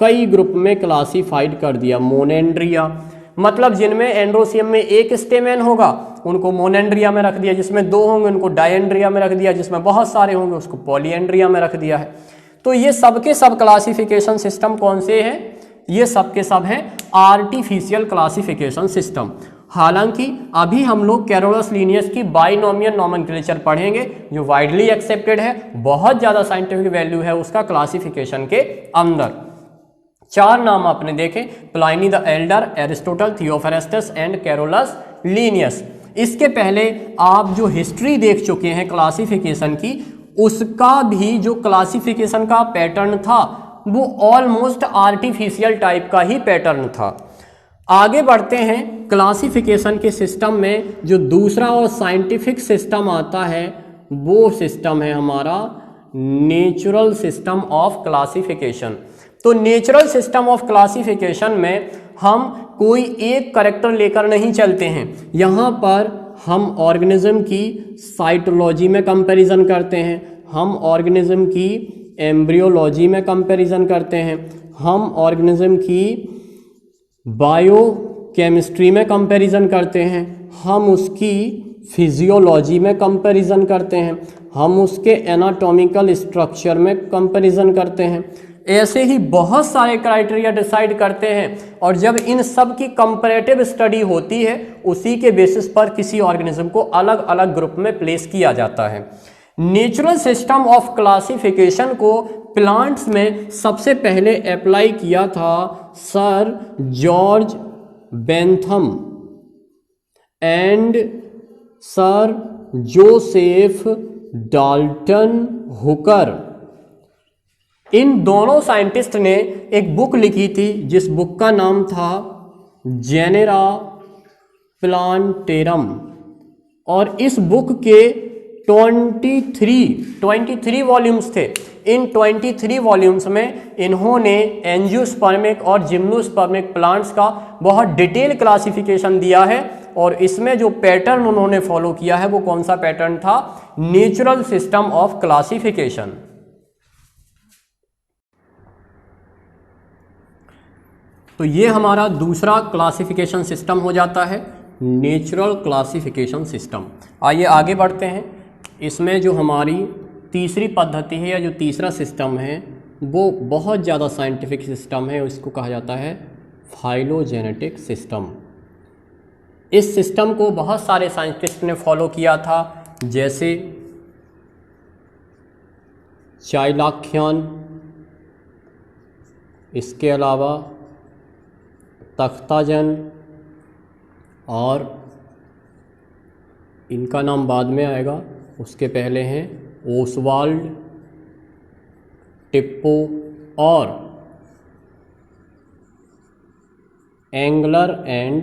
कई ग्रुप में क्लासिफाइड कर दिया। मोनेंड्रिया, मतलब जिनमें एंड्रोसियम में एक स्टेमेन होगा उनको मोनेंड्रिया में रख दिया, जिसमें 2 होंगे उनको डायेंड्रिया में रख दिया, जिसमें बहुत सारे होंगे उसको पॉलीएंड्रिया में रख दिया है। तो ये सबके सब क्लासिफिकेशन सिस्टम कौन से हैं? ये सबके सब हैं आर्टिफिशियल क्लासिफिकेशन सिस्टम। हालांकि अभी हम लोग कैरोलस लीनियस की बाइनोमियल नोमेनक्लेचर पढ़ेंगे जो वाइडली एक्सेप्टेड है, बहुत ज़्यादा साइंटिफिक वैल्यू है उसका क्लासिफिकेशन के अंदर। 4 नाम आपने देखे, Pliny the Elder, Aristotle, Theophrastus and Carolus Linnaeus. इसके पहले आप जो हिस्ट्री देख चुके हैं क्लासिफिकेशन की, उसका भी जो क्लासिफिकेशन का पैटर्न था वो ऑलमोस्ट आर्टिफिशियल टाइप का ही पैटर्न था। आगे बढ़ते हैं, क्लासिफिकेशन के सिस्टम में जो दूसरा और साइंटिफिक सिस्टम आता है वो सिस्टम है हमारा नेचुरल सिस्टम ऑफ क्लासिफिकेशन। तो नेचुरल सिस्टम ऑफ क्लासिफिकेशन में हम कोई एक कैरेक्टर लेकर नहीं चलते हैं, यहाँ पर हम ऑर्गेनिज्म की साइटोलॉजी में कंपैरिजन करते हैं, हम ऑर्गेनिज्म की एम्ब्रियोलॉजी में कंपैरिजन करते हैं, हम ऑर्गेनिज्म की बायोकेमिस्ट्री में कंपैरिजन करते हैं, हम उसकी फिजियोलॉजी में कंपैरिजन करते हैं, हम उसके एनाटॉमिकल स्ट्रक्चर में कंपैरिजन करते हैं। ऐसे ही बहुत सारे क्राइटेरिया डिसाइड करते हैं और जब इन सब की कंपैरेटिव स्टडी होती है उसी के बेसिस पर किसी ऑर्गेनिज्म को अलग अलग ग्रुप में प्लेस किया जाता है। नेचुरल सिस्टम ऑफ क्लासिफिकेशन को प्लांट्स में सबसे पहले अप्लाई किया था sir George Bentham and sir Joseph Dalton Hooker. इन दोनों साइंटिस्ट ने एक बुक लिखी थी जिस बुक का नाम था जेनेरा प्लांटेरम, और इस बुक के 23 वॉल्यूम्स थे। इन 23 वॉल्यूम्स में इन्होंने एंजियोस्पर्मिक और जिम्नोस्पर्मिक प्लांट्स का बहुत डिटेल क्लासिफिकेशन दिया है, और इसमें जो पैटर्न उन्होंने फॉलो किया है वो कौन सा पैटर्न था? Natural system of classification. तो ये हमारा दूसरा क्लासिफिकेशन सिस्टम हो जाता है, नेचुरल क्लासिफिकेशन सिस्टम। आइए आगे बढ़ते हैं। इसमें जो हमारी तीसरी पद्धति है या जो तीसरा सिस्टम है वो बहुत ज़्यादा साइंटिफिक सिस्टम है, इसको कहा जाता है फाइलोजेनेटिक सिस्टम। इस सिस्टम को बहुत सारे साइंटिस्ट ने फॉलो किया था, जैसे चाइलाख्यान, इसके अलावा तख्ताजन, और इनका नाम बाद में आएगा, उसके पहले हैं ओसवाल्ड, टिप्पो और एंगलर एंड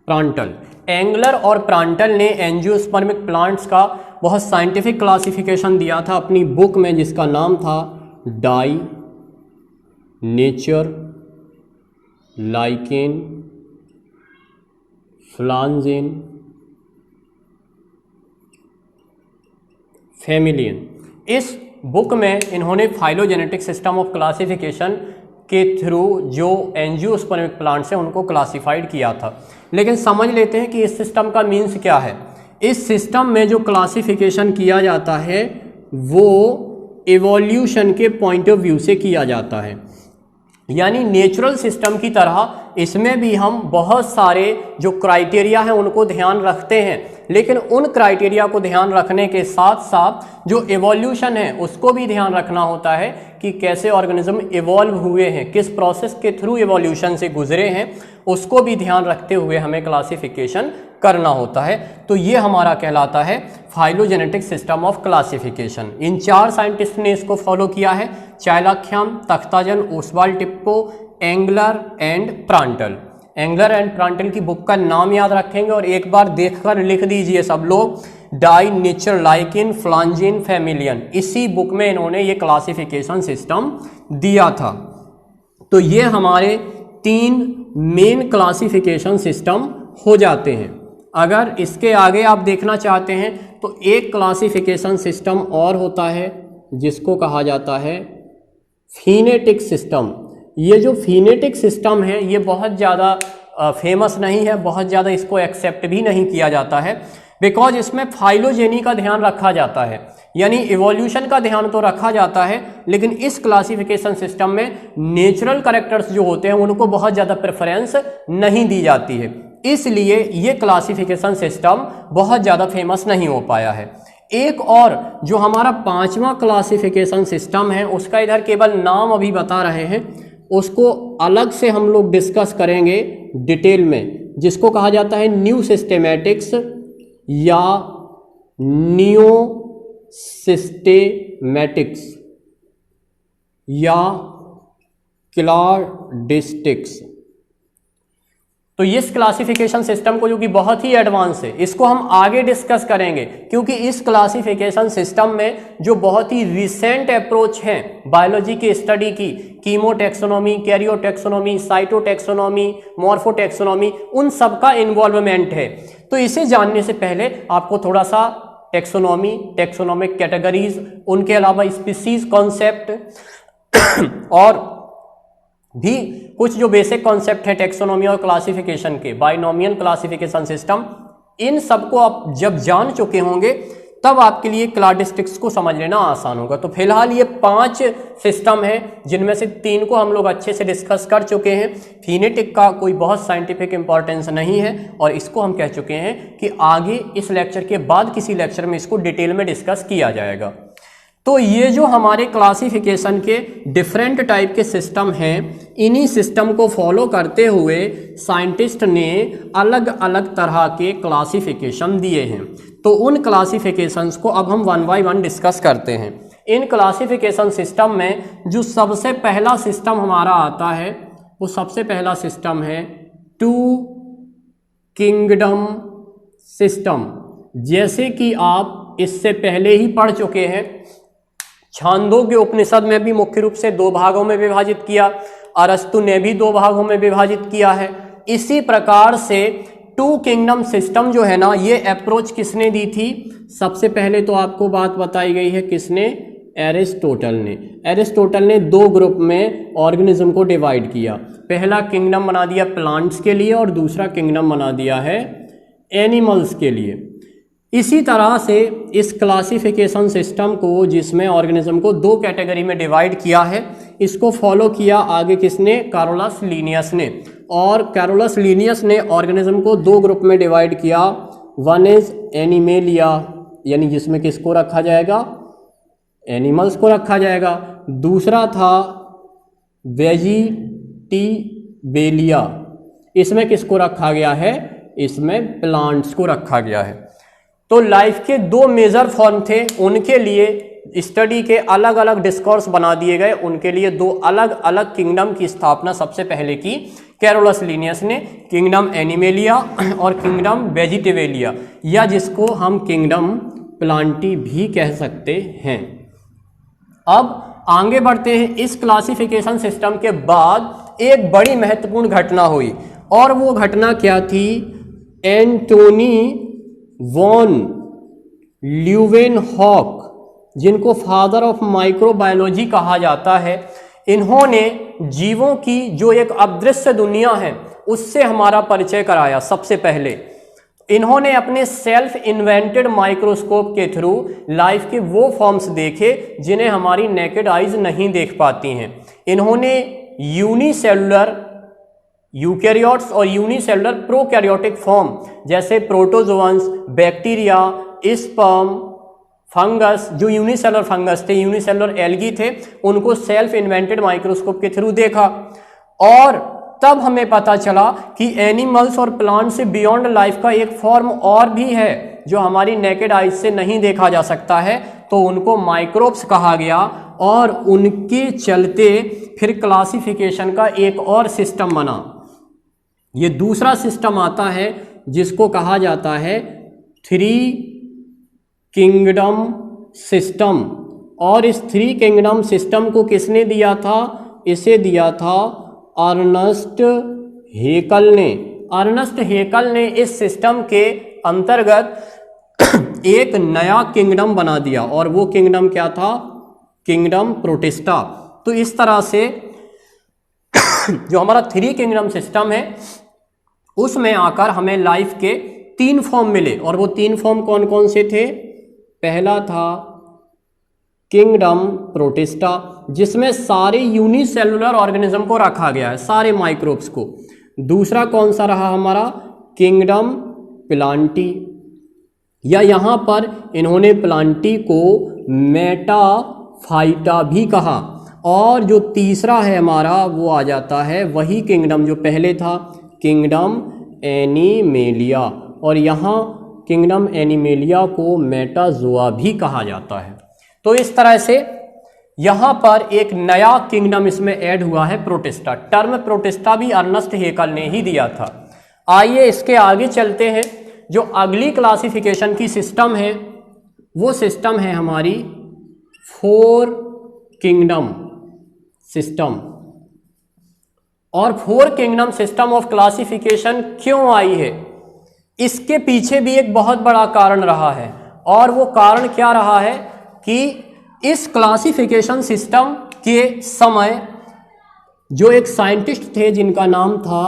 प्रांटल। एंगलर और प्रांटल ने एंजियोस्पर्मिक प्लांट्स का बहुत साइंटिफिक क्लासिफिकेशन दिया था अपनी बुक में, जिसका नाम था डाई नेचर लाइकेन फ्लांजेन फैमिलियन। इस बुक में इन्होंने फाइलोजेनेटिक सिस्टम ऑफ क्लासिफिकेशन के थ्रू जो एंजियोस्पर्मिक प्लांट्स हैं उनको क्लासिफाइड किया था। लेकिन समझ लेते हैं कि इस सिस्टम का मीन्स क्या है। इस सिस्टम में जो क्लासिफिकेशन किया जाता है वो इवोल्यूशन के पॉइंट ऑफ व्यू से किया जाता है, यानी नेचुरल सिस्टम की तरह इसमें भी हम बहुत सारे जो क्राइटेरिया हैं उनको ध्यान रखते हैं, लेकिन उन क्राइटेरिया को ध्यान रखने के साथ साथ जो इवोल्यूशन है उसको भी ध्यान रखना होता है कि कैसे ऑर्गेनिज्म इवॉल्व हुए हैं, किस प्रोसेस के थ्रू इवोल्यूशन से गुजरे हैं, उसको भी ध्यान रखते हुए हमें क्लासिफिकेशन करना होता है। तो ये हमारा कहलाता है फाइलोजेनेटिक सिस्टम ऑफ क्लासिफिकेशन। इन 4 साइंटिस्ट ने इसको फॉलो किया है, Chailakhyan, Takhtajan, Oswald, Tippo, Engler and Prantl. Engler and Prantl की बुक का नाम याद रखेंगे और एक बार देखकर लिख दीजिए सब लोग, डाई नेचर लाइकेन फ्लांजेन फैमिलियन। इसी बुक में इन्होंने ये क्लासिफिकेशन सिस्टम दिया था। तो ये हमारे 3 मेन क्लासिफिकेशन सिस्टम हो जाते हैं। अगर इसके आगे आप देखना चाहते हैं तो एक क्लासिफिकेशन सिस्टम और होता है जिसको कहा जाता है फिनेटिक सिस्टम। ये जो फिनेटिक सिस्टम है ये बहुत ज़्यादा फेमस नहीं है, बहुत ज़्यादा इसको एक्सेप्ट भी नहीं किया जाता है, बिकॉज इसमें फाइलोजेनी का ध्यान रखा जाता है, यानी इवोल्यूशन का ध्यान तो रखा जाता है, लेकिन इस क्लासिफिकेशन सिस्टम में नेचुरल कैरेक्टर्स जो होते हैं उनको बहुत ज़्यादा प्रेफरेंस नहीं दी जाती है, इसलिए ये क्लासिफिकेशन सिस्टम बहुत ज़्यादा फेमस नहीं हो पाया है। एक और जो हमारा 5वां क्लासिफिकेशन सिस्टम है उसका इधर केवल नाम अभी बता रहे हैं, उसको अलग से हम लोग डिस्कस करेंगे डिटेल में, जिसको कहा जाता है न्यू सिस्टेमेटिक्स या न्यू सिस्टेमेटिक्स या क्लाडिस्टिक्स। तो इस क्लासिफिकेशन सिस्टम को जो कि बहुत ही एडवांस है, इसको हम आगे डिस्कस करेंगे, क्योंकि इस क्लासिफिकेशन सिस्टम में जो बहुत ही रिसेंट अप्रोच है बायोलॉजी की स्टडी की, कीमोटैक्सोनॉमी, कैरियोटैक्सोनॉमी, साइटोटैक्सोनॉमी, मॉर्फोटैक्सोनॉमी, उन सब का इन्वॉल्वमेंट है। तो इसे जानने से पहले आपको थोड़ा सा टैक्सोनॉमी, टैक्सोनॉमिक कैटेगरीज, उनके अलावा स्पीसीज कॉन्सेप्ट और भी कुछ जो बेसिक कॉन्सेप्ट है टैक्सोनॉमी और क्लासिफिकेशन के, बाइनोमियल क्लासिफिकेशन सिस्टम, इन सबको आप जब जान चुके होंगे तब आपके लिए क्लाडिस्टिक्स को समझ लेना आसान होगा। तो फिलहाल ये 5 सिस्टम है, जिनमें से 3 को हम लोग अच्छे से डिस्कस कर चुके हैं। फिनेटिक का कोई बहुत साइंटिफिक इंपॉर्टेंस नहीं है और इसको हम कह चुके हैं कि आगे इस लेक्चर के बाद किसी लेक्चर में इसको डिटेल में डिस्कस किया जाएगा। तो ये जो हमारे क्लासिफिकेशन के डिफरेंट टाइप के सिस्टम हैं, इन्हीं सिस्टम को फॉलो करते हुए साइंटिस्ट ने अलग अलग तरह के क्लासिफिकेशन दिए हैं। तो उन क्लासिफिकेशंस को अब हम 1 बाय 1 डिस्कस करते हैं। इन क्लासिफिकेशन सिस्टम में जो सबसे पहला सिस्टम हमारा आता है, वो सबसे पहला सिस्टम है 2 किंगडम सिस्टम। जैसे कि आप इससे पहले ही पढ़ चुके हैं, छांदोग्य उपनिषद में भी मुख्य रूप से 2 भागों में विभाजित किया, अरस्तु ने भी 2 भागों में विभाजित किया है। इसी प्रकार से 2 किंगडम सिस्टम जो है ना, ये अप्रोच किसने दी थी? सबसे पहले तो आपको बात बताई गई है, किसने? एरिस्टोटल ने। एरिस्टोटल ने 2 ग्रुप में ऑर्गेनिज्म को डिवाइड किया। पहला किंगडम बना दिया प्लांट्स के लिए और दूसरा किंगडम बना दिया है एनिमल्स के लिए। इसी तरह से इस क्लासिफिकेशन सिस्टम को, जिसमें ऑर्गेनिज्म को 2 कैटेगरी में डिवाइड किया है, इसको फॉलो किया आगे किसने? कैरोलस लीनियस ने। और कैरोलस लीनियस ने ऑर्गेनिज्म को 2 ग्रुप में डिवाइड किया। वन इज एनिमेलिया, यानी जिसमें किसको रखा जाएगा? एनिमल्स को रखा जाएगा। दूसरा था वेजिटेबेलिया, इसमें किसको रखा गया है? इसमें प्लांट्स को रखा गया है। तो लाइफ के 2 मेजर फॉर्म थे, उनके लिए स्टडी के अलग अलग डिस्कोर्स बना दिए गए। उनके लिए 2 अलग अलग किंगडम की स्थापना सबसे पहले की कैरोलस लीनियस ने, किंगडम एनिमेलिया और किंगडम वेजिटेबेलिया, या जिसको हम किंगडम प्लांटी भी कह सकते हैं। अब आगे बढ़ते हैं। इस क्लासिफिकेशन सिस्टम के बाद एक बड़ी महत्वपूर्ण घटना हुई, और वो घटना क्या थी? एंटोनी वॉन ल्यूवेनहॉक, जिनको फादर ऑफ माइक्रोबायोलॉजी कहा जाता है, इन्होंने जीवों की जो एक अदृश्य दुनिया है उससे हमारा परिचय कराया। सबसे पहले इन्होंने अपने सेल्फ इन्वेंटेड माइक्रोस्कोप के थ्रू लाइफ के वो फॉर्म्स देखे जिन्हें हमारी नेकेड आइज नहीं देख पाती हैं। इन्होंने यूनिसेलुलर यूकैरियोट्स और यूनिसेलुलर प्रोकैरियोटिक फॉर्म जैसे प्रोटोजोअन्स, बैक्टीरिया, स्पर्म, फंगस, जो यूनिसेलुलर फंगस थे, यूनिसेलुलर एल्गी थे, उनको सेल्फ इन्वेंटेड माइक्रोस्कोप के थ्रू देखा। और तब हमें पता चला कि एनिमल्स और प्लांट से बियॉन्ड लाइफ का एक फॉर्म और भी है जो हमारी नेकेड आइज से नहीं देखा जा सकता है, तो उनको माइक्रोब्स कहा गया। और उनके चलते फिर क्लासिफिकेशन का एक और सिस्टम बना। ये दूसरा सिस्टम आता है जिसको कहा जाता है 3 किंगडम सिस्टम। और इस 3 किंगडम सिस्टम को किसने दिया था? इसे दिया था अर्नस्ट हेकल ने। अर्नस्ट हेकल ने इस सिस्टम के अंतर्गत एक नया किंगडम बना दिया, और वो किंगडम क्या था? Kingdom protista. तो इस तरह से जो हमारा थ्री किंगडम सिस्टम है उसमें आकर हमें लाइफ के 3 फॉर्म मिले, और वो 3 फॉर्म कौन कौन से थे? पहला था किंगडम प्रोटिस्टा, जिसमें सारे यूनिसेलुलर ऑर्गेनिज्म को रखा गया है, सारे माइक्रोब्स को। दूसरा कौन सा रहा हमारा? किंगडम प्लांटी, या यहां पर इन्होंने प्लांटी को मेटाफाइटा भी कहा। और जो तीसरा है हमारा वो आ जाता है वही किंगडम जो पहले था, किंगडम एनिमेलिया, और यहाँ किंगडम एनिमेलिया को मेटाजोआ भी कहा जाता है। तो इस तरह से यहाँ पर एक नया किंगडम इसमें ऐड हुआ है, प्रोटिस्टा। टर्म प्रोटिस्टा भी अर्नेस्ट हेकल ने ही दिया था। आइए इसके आगे चलते हैं। जो अगली क्लासिफिकेशन की सिस्टम है वो सिस्टम है हमारी 4 किंगडम सिस्टम। और 4 किंगडम सिस्टम ऑफ क्लासिफिकेशन क्यों आई है, इसके पीछे भी एक बहुत बड़ा कारण रहा है। और वो कारण क्या रहा है कि इस क्लासिफिकेशन सिस्टम के समय जो एक साइंटिस्ट थे जिनका नाम था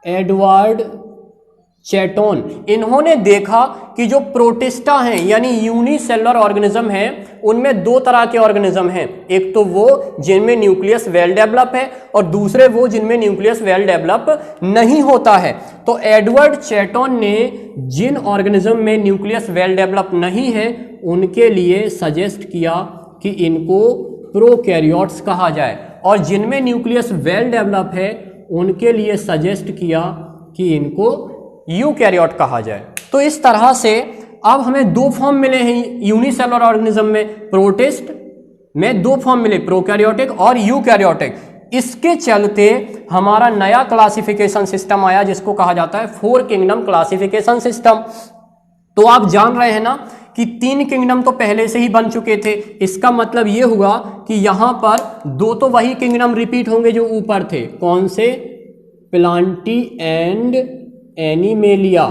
एडवर्ड चैटोन, इन्होंने देखा कि जो प्रोटिस्टा हैं यानी यूनिसेलुलर ऑर्गेनिज्म हैं उनमें 2 तरह के ऑर्गेनिज्म हैं। एक तो वो जिनमें न्यूक्लियस वेल डेवलप है और दूसरे वो जिनमें न्यूक्लियस वेल डेवलप नहीं होता है। तो एडवर्ड चैटोन ने जिन ऑर्गेनिज्म में न्यूक्लियस वेल डेवलप नहीं है उनके लिए सजेस्ट किया कि इनको प्रोकैरियोट्स कहा जाए, और जिनमें न्यूक्लियस वेल डेवलप है उनके लिए सजेस्ट किया कि इनको यूकैरियोट कहा जाए। तो इस तरह से अब हमें 2 फॉर्म मिले हैं यूनिसेलुलर ऑर्गेनिज्म में, प्रोटिस्ट में 2 फॉर्म मिले, प्रोकैरियोटिक और यूकैरियोटिक। इसके चलते हमारा नया क्लासिफिकेशन सिस्टम आया जिसको कहा जाता है 4 किंगडम क्लासिफिकेशन सिस्टम। तो आप जान रहे हैं ना कि 3 किंगडम तो पहले से ही बन चुके थे। इसका मतलब ये हुआ कि यहां पर 2 तो वही किंगडम रिपीट होंगे जो ऊपर थे, कौन से? Plantae and animalia.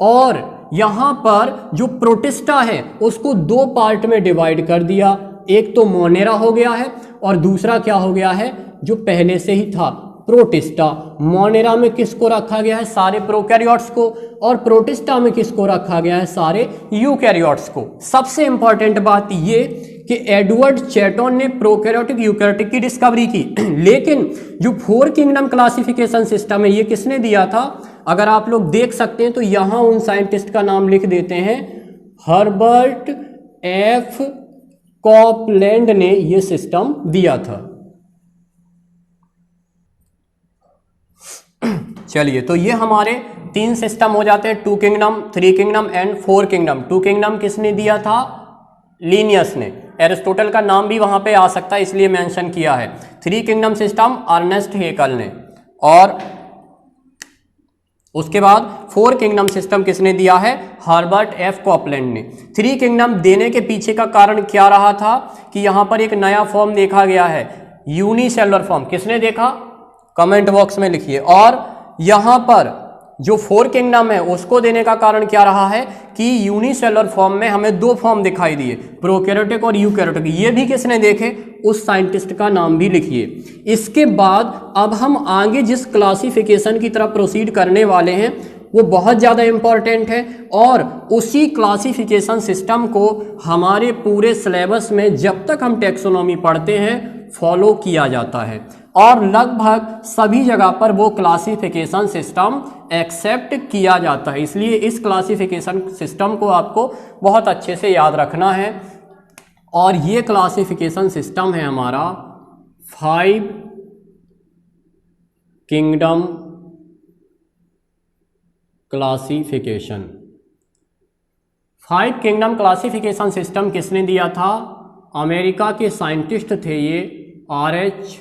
और यहां पर जो प्रोटिस्टा है उसको 2 पार्ट में डिवाइड कर दिया, एक तो मोनेरा हो गया है और दूसरा क्या हो गया है जो पहले से ही था, प्रोटिस्टा। मोनेरा में किसको रखा गया है? सारे प्रोकैरियोट्स को, और प्रोटिस्टा में किसको रखा गया है? सारे यूकैरियोट्स को। सबसे इंपॉर्टेंट बात ये कि एडवर्ड चैटोन ने प्रोकैरियोटिक यूकैरियोटिक की डिस्कवरी की, लेकिन जो 4 किंगडम क्लासिफिकेशन सिस्टम है ये किसने दिया था? अगर आप लोग देख सकते हैं तो यहां उन साइंटिस्ट का नाम लिख देते हैं, हर्बर्ट एफ कॉपलैंड ने ये सिस्टम दिया था। चलिए, तो ये हमारे 3 सिस्टम हो जाते हैं, 2 kingdom, 3 kingdom and 4 kingdom. 2 kingdom किसने दिया था? लीनियस ने। एरिस्टोटल का नाम भी वहां पे आ सकता है इसलिए मेंशन किया है। 3 किंगडम सिस्टम अर्नेस्ट हेकल ने। और उसके बाद 4 किंगडम सिस्टम किसने दिया है? हर्बर्ट एफ कॉपलैंड ने। 3 किंगडम देने के पीछे का कारण क्या रहा था कि यहां पर एक नया फॉर्म देखा गया है, यूनिसेलुलर फॉर्म। किसने देखा? कमेंट बॉक्स में लिखिए। और यहां पर जो 4 किंगडम है उसको देने का कारण क्या रहा है कि यूनिसेलुलर फॉर्म में हमें 2 फॉर्म दिखाई दिए, प्रोकैरियोटिक और यूकैरियोटिक। ये भी किसने देखे? उस साइंटिस्ट का नाम भी लिखिए। इसके बाद अब हम आगे जिस क्लासिफिकेशन की तरफ प्रोसीड करने वाले हैं वो बहुत ज़्यादा इंपॉर्टेंट है, और उसी क्लासिफिकेशन सिस्टम को हमारे पूरे सिलेबस में जब तक हम टैक्सोनॉमी पढ़ते हैं फॉलो किया जाता है, और लगभग सभी जगह पर वो क्लासिफिकेशन सिस्टम एक्सेप्ट किया जाता है। इसलिए इस क्लासिफिकेशन सिस्टम को आपको बहुत अच्छे से याद रखना है। और ये क्लासिफिकेशन सिस्टम है हमारा 5 kingdom classification. 5 kingdom classification system किसने दिया था? अमेरिका के साइंटिस्ट थे ये, R.H.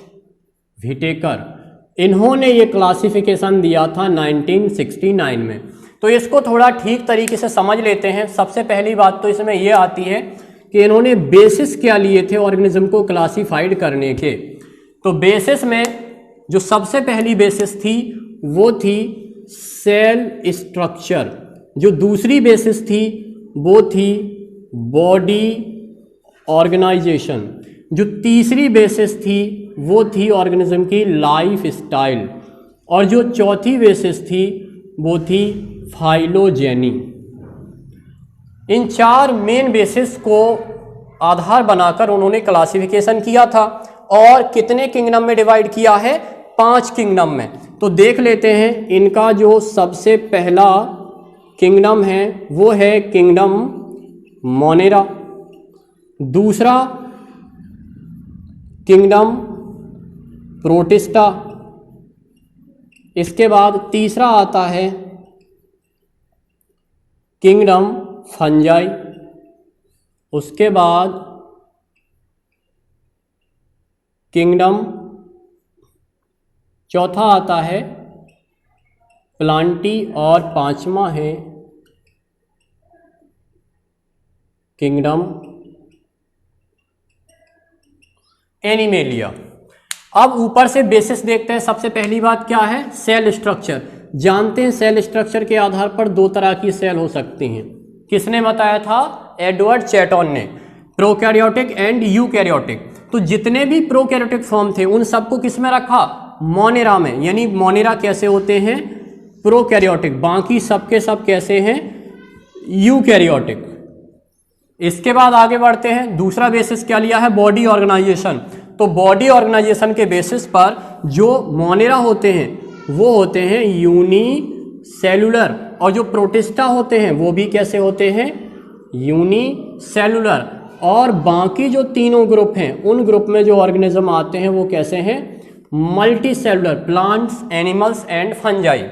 व्हिटेकर। इन्होंने ये क्लासिफिकेशन दिया था 1969 में। तो इसको थोड़ा ठीक तरीके से समझ लेते हैं। सबसे पहली बात तो इसमें यह आती है कि इन्होंने बेसिस क्या लिए थे ऑर्गेनिज्म को क्लासिफाइड करने के। तो बेसिस में जो सबसे पहली बेसिस थी वो थी सेल स्ट्रक्चर, जो दूसरी बेसिस थी वो थी बॉडी ऑर्गेनाइजेशन, जो तीसरी बेसिस थी वो थी ऑर्गेनिज्म की लाइफ स्टाइल, और जो चौथी बेसिस थी वो थी फाइलोजेनी। इन 4 मेन बेसिस को आधार बनाकर उन्होंने क्लासिफिकेशन किया था, और कितने किंगडम में डिवाइड किया है? 5 किंगडम में। तो देख लेते हैं, इनका जो सबसे पहला किंगडम है वो है किंगडम मोनेरा, दूसरा किंगडम प्रोटिस्टा, इसके बाद तीसरा आता है किंगडम फंजाई, उसके बाद किंगडम चौथा आता है प्लांटी, और 5वां है किंगडम एनिमेलिया। अब ऊपर से बेसिस देखते हैं। सबसे पहली बात क्या है? Cell structure. जानते हैं सेल स्ट्रक्चर के आधार पर 2 तरह की सेल हो सकती हैं। किसने बताया था? एडवर्ड चैटन ने। Prokaryotic and eukaryotic. तो जितने भी प्रोकैरियोटिक फॉर्म थे उन सबको किस में रखा? मोनेरा में। यानी मोनेरा कैसे होते हैं? प्रोकैरियोटिक। बाकी सबके सब कैसे हैं? यूकैरियोटिक। इसके बाद आगे बढ़ते हैं। दूसरा बेसिस क्या लिया है? Body organization. तो बॉडी ऑर्गेनाइजेशन के बेसिस पर जो मोनेरा होते हैं वो होते हैं यूनिसेलुलर, और जो प्रोटिस्टा होते हैं वो भी कैसे होते हैं? यूनिसेलुलर। और बाकी जो तीनों ग्रुप हैं उन ग्रुप में जो ऑर्गेनिज्म आते हैं वो कैसे हैं? Multicellular, plants, animals and fungi.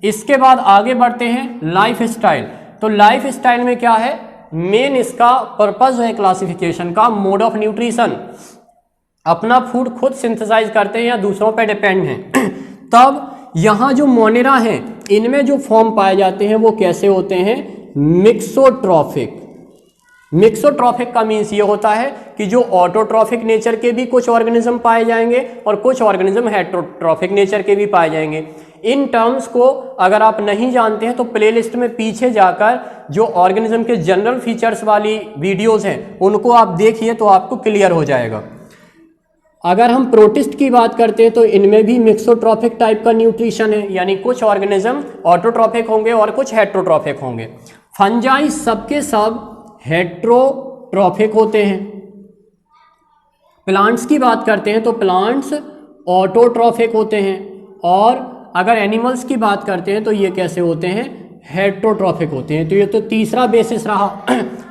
इसके बाद आगे बढ़ते हैं लाइफ स्टाइल। तो लाइफ स्टाइल में क्या है? मेन इसका पर्पस है क्लासिफिकेशन का, मोड ऑफ न्यूट्रिशन। अपना फूड खुद सिंथेसाइज करते हैं या दूसरों पे डिपेंड हैं। तब यहाँ जो मोनेरा हैं इनमें जो फॉर्म पाए जाते हैं वो कैसे होते हैं? मिक्सोट्रॉफिक। मिक्सोट्रॉफिक का मीन्स ये होता है कि जो ऑटोट्रॉफिक नेचर के भी कुछ ऑर्गेनिज्म पाए जाएंगे और कुछ ऑर्गेनिज्म हेटेरोट्रॉफिक नेचर के भी पाए जाएंगे। इन टर्म्स को अगर आप नहीं जानते हैं तो प्लेलिस्ट में पीछे जाकर जो ऑर्गेनिज्म के जनरल फीचर्स वाली वीडियोस हैं उनको आप देखिए तो आपको क्लियर हो जाएगा। अगर हम प्रोटिस्ट की बात करते हैं तो इनमें भी मिक्सोट्रॉफिक टाइप का न्यूट्रिशन है, यानी कुछ ऑर्गेनिज्म ऑटोट्रॉफिक होंगे और कुछ हेटेरोट्रॉफिक होंगे। फंजाई सबके सब हेटेरोट्रॉफिक होते हैं। प्लांट्स की बात करते हैं तो प्लांट्स ऑटोट्रॉफिक होते हैं, और अगर एनिमल्स की बात करते हैं तो ये कैसे होते हैं? हेटेरोट्रॉफिक होते हैं। तो ये तो तीसरा बेसिस रहा।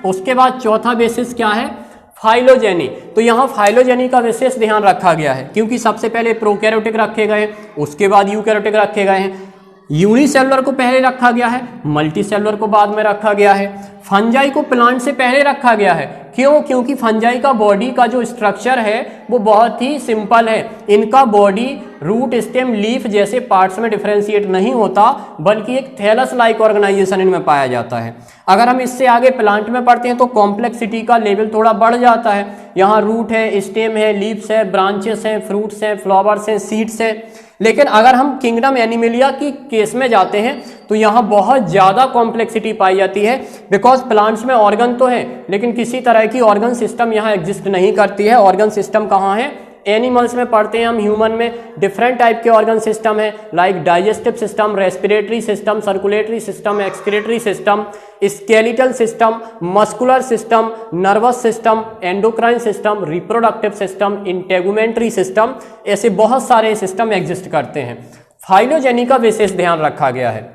उसके बाद चौथा बेसिस क्या है? फाइलोजेनी। तो यहाँ फाइलोजेनी का विशेष ध्यान रखा गया है क्योंकि सबसे पहले प्रोकैरियोटिक रखे गए, उसके बाद यूकैरियोटिक रखे गए हैं। यूनिसेलुलर को पहले रखा गया है, मल्टीसेलुलर को बाद में रखा गया है। फंजाई को प्लांट से पहले रखा गया है। क्यों? क्योंकि फंजाई का बॉडी का जो स्ट्रक्चर है वो बहुत ही सिंपल है। इनका बॉडी रूट, स्टेम, लीफ जैसे पार्ट्स में डिफरेंशिएट नहीं होता, बल्कि एक थैलस लाइक ऑर्गेनाइजेशन इनमें पाया जाता है। अगर हम इससे आगे प्लांट में पढ़ते हैं तो कॉम्प्लेक्सिटी का लेवल थोड़ा बढ़ जाता है। यहाँ रूट है, स्टेम है, लीव्स है, ब्रांचेस हैं, फ्रूट्स हैं, फ्लावर्स हैं, सीड्स हैं। लेकिन अगर हम किंगडम एनिमेलिया की केस में जाते हैं तो यहाँ बहुत ज़्यादा कॉम्प्लेक्सिटी पाई जाती है, बिकॉज प्लांट्स में ऑर्गन तो है लेकिन किसी तरह की ऑर्गन सिस्टम यहाँ एग्जिस्ट नहीं करती है। ऑर्गन सिस्टम कहाँ है? एनिमल्स में पढ़ते हैं हम। ह्यूमन में डिफरेंट टाइप के ऑर्गन सिस्टम है, like digestive system, respiratory system, circulatory system, excretory system, skeletal system, muscular system, nervous system, endocrine system, reproductive system, integumentary system. ऐसे बहुत सारे सिस्टम एग्जिस्ट करते हैं। फाइलोजेनी का विशेष ध्यान रखा गया है।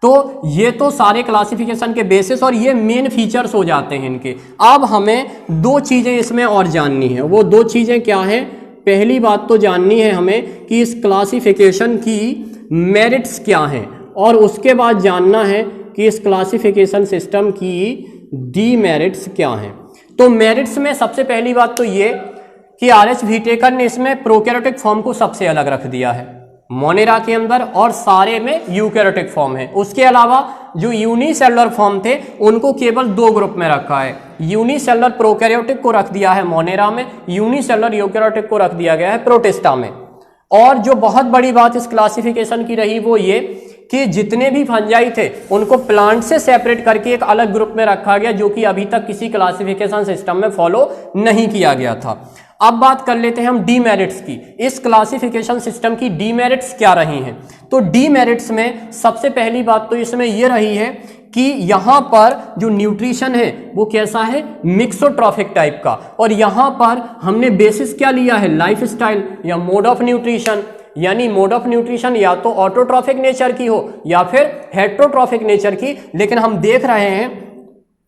तो ये तो सारे क्लासिफिकेशन के बेसिस और ये मेन फीचर्स हो जाते हैं इनके। अब हमें 2 चीज़ें इसमें और जाननी है। वो 2 चीज़ें क्या है? पहली बात तो जाननी है हमें कि इस क्लासिफिकेशन की मेरिट्स क्या हैं, और उसके बाद जानना है कि इस क्लासिफिकेशन सिस्टम की डीमेरिट्स क्या हैं। तो मेरिट्स में सबसे पहली बात तो ये कि आर.एच. व्हिटेकर ने इसमें प्रोकैरियोटिक फॉर्म को सबसे अलग रख दिया है मोनेरा के अंदर, और सारे में यूकैरियोटिक फॉर्म है। उसके अलावा जो यूनिसेलुलर फॉर्म थे उनको केवल 2 ग्रुप में रखा है। यूनिसेलुलर प्रोकैरियोटिक को रख दिया है मोनेरा में, यूनिसेलुलर यूकैरियोटिक को रख दिया गया है प्रोटिस्टा में। और जो बहुत बड़ी बात इस क्लासिफिकेशन की रही वो ये कि जितने भी फंजाई थे उनको प्लांट से सेपरेट करके एक अलग ग्रुप में रखा गया, जो कि अभी तक किसी क्लासिफिकेशन सिस्टम में फॉलो नहीं किया गया था। अब बात कर लेते हैं हम डीमेरिट्स की। इस क्लासिफिकेशन सिस्टम की डीमेरिट्स क्या रही हैं? तो डीमेरिट्स में सबसे पहली बात तो इसमें यह रही है कि यहां पर जो न्यूट्रिशन है वो कैसा है, मिक्सोट्रॉफिक टाइप का, और यहां पर हमने बेसिस क्या लिया है, लाइफस्टाइल या मोड ऑफ न्यूट्रिशन। यानी मोड ऑफ न्यूट्रिशन या तो ऑटोट्रॉफिक नेचर की हो या फिर हेट्रोट्रॉफिक नेचर की। लेकिन हम देख रहे हैं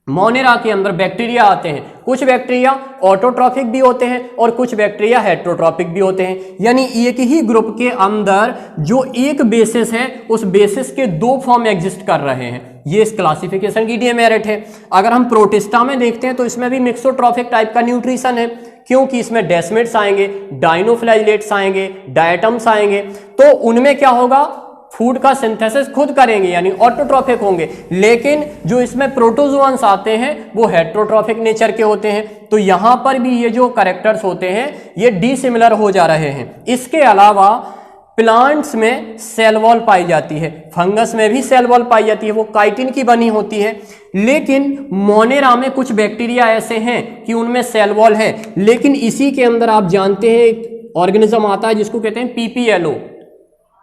मोनेरा के अंदर बैक्टीरिया आते हैं, कुछ बैक्टीरिया ऑटोट्रॉफिक भी होते हैं और कुछ बैक्टीरिया हेट्रोट्रॉफिक भी होते हैं। यानी एक ही ग्रुप के अंदर जो एक बेसिस है उस बेसिस के दो फॉर्म एग्जिस्ट कर रहे हैं। ये इस क्लासिफिकेशन की डीमेरिट है। अगर हम प्रोटिस्टा में देखते हैं तो इसमें भी मिक्सोट्रॉफिक टाइप का न्यूट्रिशन है, क्योंकि इसमें डेस्मिड्स आएंगे, डाइनोफ्लैजिलेट्स आएंगे, डायटम्स आएंगे, तो उनमें क्या होगा, फूड का सिंथेसिस खुद करेंगे यानी ऑटोट्रॉफिक होंगे। लेकिन जो इसमें प्रोटोजोअन्स आते हैं वो हेट्रोट्रॉफिक नेचर के होते हैं। तो यहां पर भी ये जो कैरेक्टर्स होते हैं ये डिसिमिलर हो जा रहे हैं। इसके अलावा प्लांट्स में सेल वॉल पाई जाती है, फंगस में भी सेल वॉल पाई जाती है, वो काइटिन की बनी होती है। लेकिन मोनेरा में कुछ बैक्टीरिया ऐसे हैं कि उनमें सेल वॉल है, लेकिन इसी के अंदर आप जानते हैं एक ऑर्गेनिज्म आता है जिसको कहते हैं PPLO,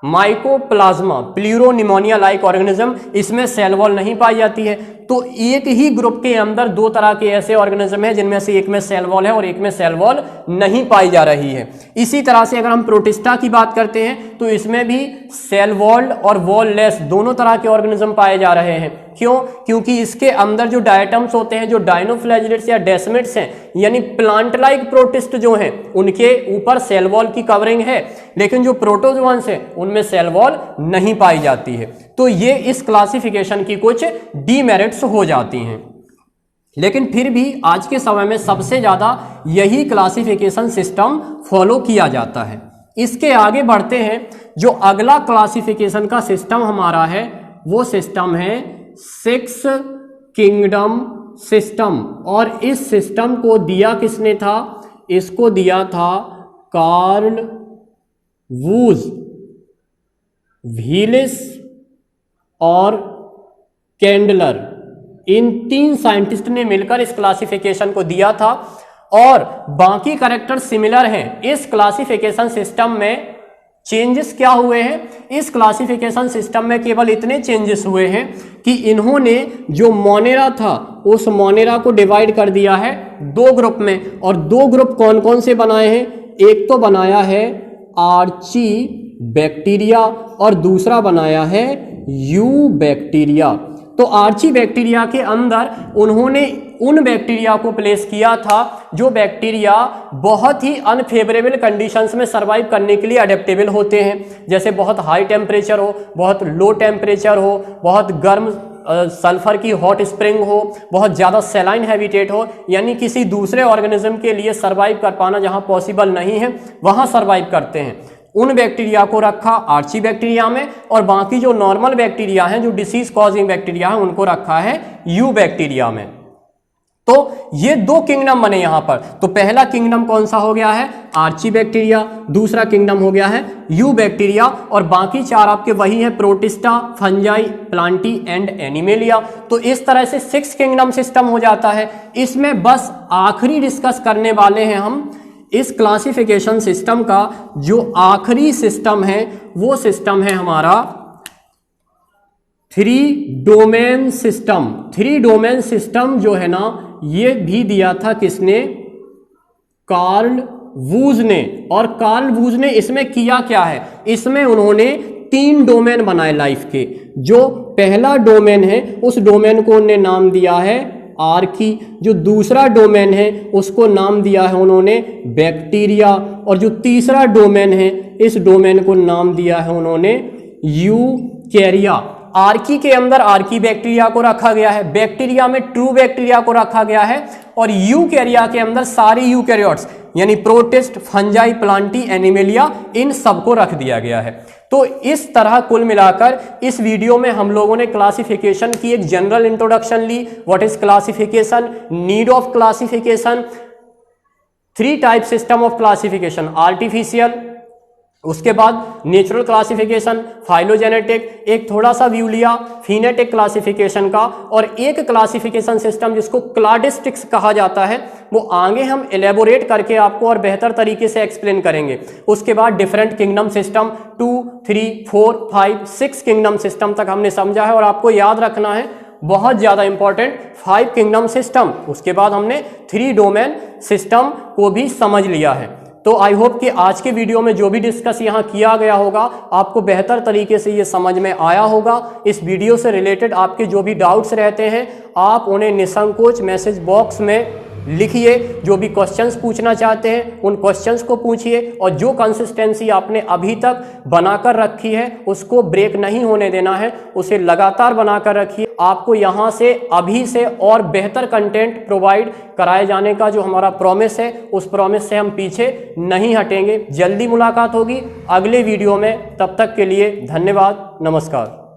mycoplasma pleuropneumonia like organism. इसमें सेल वॉल नहीं पाई जाती है। तो एक ही ग्रुप के अंदर दो तरह के ऐसे ऑर्गेनिज्म हैं जिनमें से एक में सेल वॉल है और एक में सेल वॉल नहीं पाई जा रही है। इसी तरह से अगर हम प्रोटिस्टा की बात करते हैं तो इसमें भी सेल वॉल्ड और वॉल लेस दोनों तरह के ऑर्गेनिज्म पाए जा रहे हैं। क्यों? क्योंकि इसके अंदर जो डायटम्स होते हैं, जो डाइनोफ्लैजिलेट्स या डेस्मिड्स हैं, यानी प्लांट लाइक प्रोटिस्ट जो हैं, उनके ऊपर सेल वॉल की कवरिंग है, लेकिन जो प्रोटोजोअन्स हैं उनमें सेल वॉल नहीं पाई जाती है। तो ये इस क्लासिफिकेशन की कुछ डीमेरिट्स हो जाती हैं। लेकिन फिर भी आज के समय में सबसे ज्यादा यही क्लासिफिकेशन सिस्टम फॉलो किया जाता है। इसके आगे बढ़ते हैं। जो अगला क्लासिफिकेशन का सिस्टम हमारा है वो सिस्टम है 6 किंगडम सिस्टम। और इस सिस्टम को दिया किसने था? इसको दिया था कार्ल वूज, व्हीलिस और कैंडलर। इन 3 साइंटिस्ट ने मिलकर इस क्लासिफिकेशन को दिया था और बाकी कैरेक्टर सिमिलर हैं। इस क्लासिफिकेशन सिस्टम में चेंजेस क्या हुए हैं? इस क्लासिफिकेशन सिस्टम में केवल इतने चेंजेस हुए हैं कि इन्होंने जो मोनेरा था उस मोनेरा को डिवाइड कर दिया है 2 ग्रुप में। और 2 ग्रुप कौन कौन से बनाए हैं? एक तो बनाया है आर्ची बैक्टीरिया और दूसरा बनाया है यू बैक्टीरिया। तो आर्ची बैक्टीरिया के अंदर उन्होंने उन बैक्टीरिया को प्लेस किया था जो बैक्टीरिया बहुत ही अनफेवरेबल कंडीशंस में सरवाइव करने के लिए अडेप्टेबल होते हैं। जैसे बहुत हाई टेम्परेचर हो, बहुत लो टेम्परेचर हो, बहुत गर्म सल्फर की हॉट स्प्रिंग हो, बहुत ज़्यादा सेलाइन हैबिटेट हो, यानी किसी दूसरे ऑर्गेनिज्म के लिए सरवाइव कर पाना जहाँ पॉसिबल नहीं है वहाँ सरवाइव करते हैं। उन बैक्टीरिया को रखा आर्ची बैक्टीरिया में और बाकी जो नॉर्मल बैक्टीरिया हैं, जो डिसीज कॉजिंग बैक्टीरिया है, उनको रखा है यू बैक्टीरिया में। तो ये 2 किंगडम बने यहां पर। तो पहला किंगडम कौन सा हो गया है? Archie bacteria. दूसरा किंगडम हो गया है यू बैक्टीरिया और बाकी 4 आपके वही है, protista, fungi, Plantae and animalia. तो इस तरह से 6 किंगडम सिस्टम हो जाता है। इसमें बस आखिरी डिस्कस करने वाले हैं हम इस क्लासिफिकेशन सिस्टम का। जो आखिरी सिस्टम है वो सिस्टम है हमारा 3 डोमेन सिस्टम। 3 डोमेन सिस्टम जो है ना, ये भी दिया था किसने? कार्ल वूज ने। और कार्ल वूज ने इसमें किया क्या है? इसमें उन्होंने 3 डोमेन बनाए लाइफ के। जो पहला डोमेन है उस डोमेन को उन्होंने नाम दिया है आर्की। जो दूसरा डोमेन है उसको नाम दिया है उन्होंने बैक्टीरिया। और जो तीसरा डोमेन है इस डोमेन को नाम दिया है उन्होंने यूकैरिया। आर्की के अंदर आर्की बैक्टीरिया को रखा गया है, बैक्टीरिया में ट्रू बैक्टीरिया को रखा गया है और यूकैरिया के अंदर सारी यूकैरियोट्स यानी प्रोटिस्ट, फंजाई, प्लांटी, एनिमेलिया, इन सबको रख दिया गया है। तो इस तरह कुल मिलाकर इस वीडियो में हम लोगों ने क्लासिफिकेशन की एक जनरल इंट्रोडक्शन ली। What is classification, need of classification, 3 type system of classification, artificial, उसके बाद नेचुरल क्लासिफिकेशन, फाइलोजेनेटिक, एक थोड़ा सा व्यू लिया फिनेटिक क्लासिफिकेशन का, और एक क्लासिफिकेशन सिस्टम जिसको क्लाडिस्टिक्स कहा जाता है, वो आगे हम एलेबोरेट करके आपको और बेहतर तरीके से एक्सप्लेन करेंगे। उसके बाद different kingdom system 2, 3, 4, 5, 6 kingdom system तक हमने समझा है, और आपको याद रखना है बहुत ज़्यादा इंपॉर्टेंट 5 किंगडम सिस्टम। उसके बाद हमने 3 डोमेन सिस्टम को भी समझ लिया है। तो आई होप कि आज के वीडियो में जो भी डिस्कस यहाँ किया गया होगा आपको बेहतर तरीके से ये समझ में आया होगा। इस वीडियो से रिलेटेड आपके जो भी डाउट्स रहते हैं आप उन्हें निसंकोच मैसेज बॉक्स में लिखिए। जो भी क्वेश्चंस पूछना चाहते हैं उन क्वेश्चंस को पूछिए, और जो कंसिस्टेंसी आपने अभी तक बनाकर रखी है उसको ब्रेक नहीं होने देना है, उसे लगातार बनाकर रखिए। आपको यहाँ से अभी से और बेहतर कंटेंट प्रोवाइड कराए जाने का जो हमारा प्रॉमिस है, उस प्रॉमिस से हम पीछे नहीं हटेंगे। जल्दी मुलाकात होगी अगले वीडियो में, तब तक के लिए धन्यवाद, नमस्कार।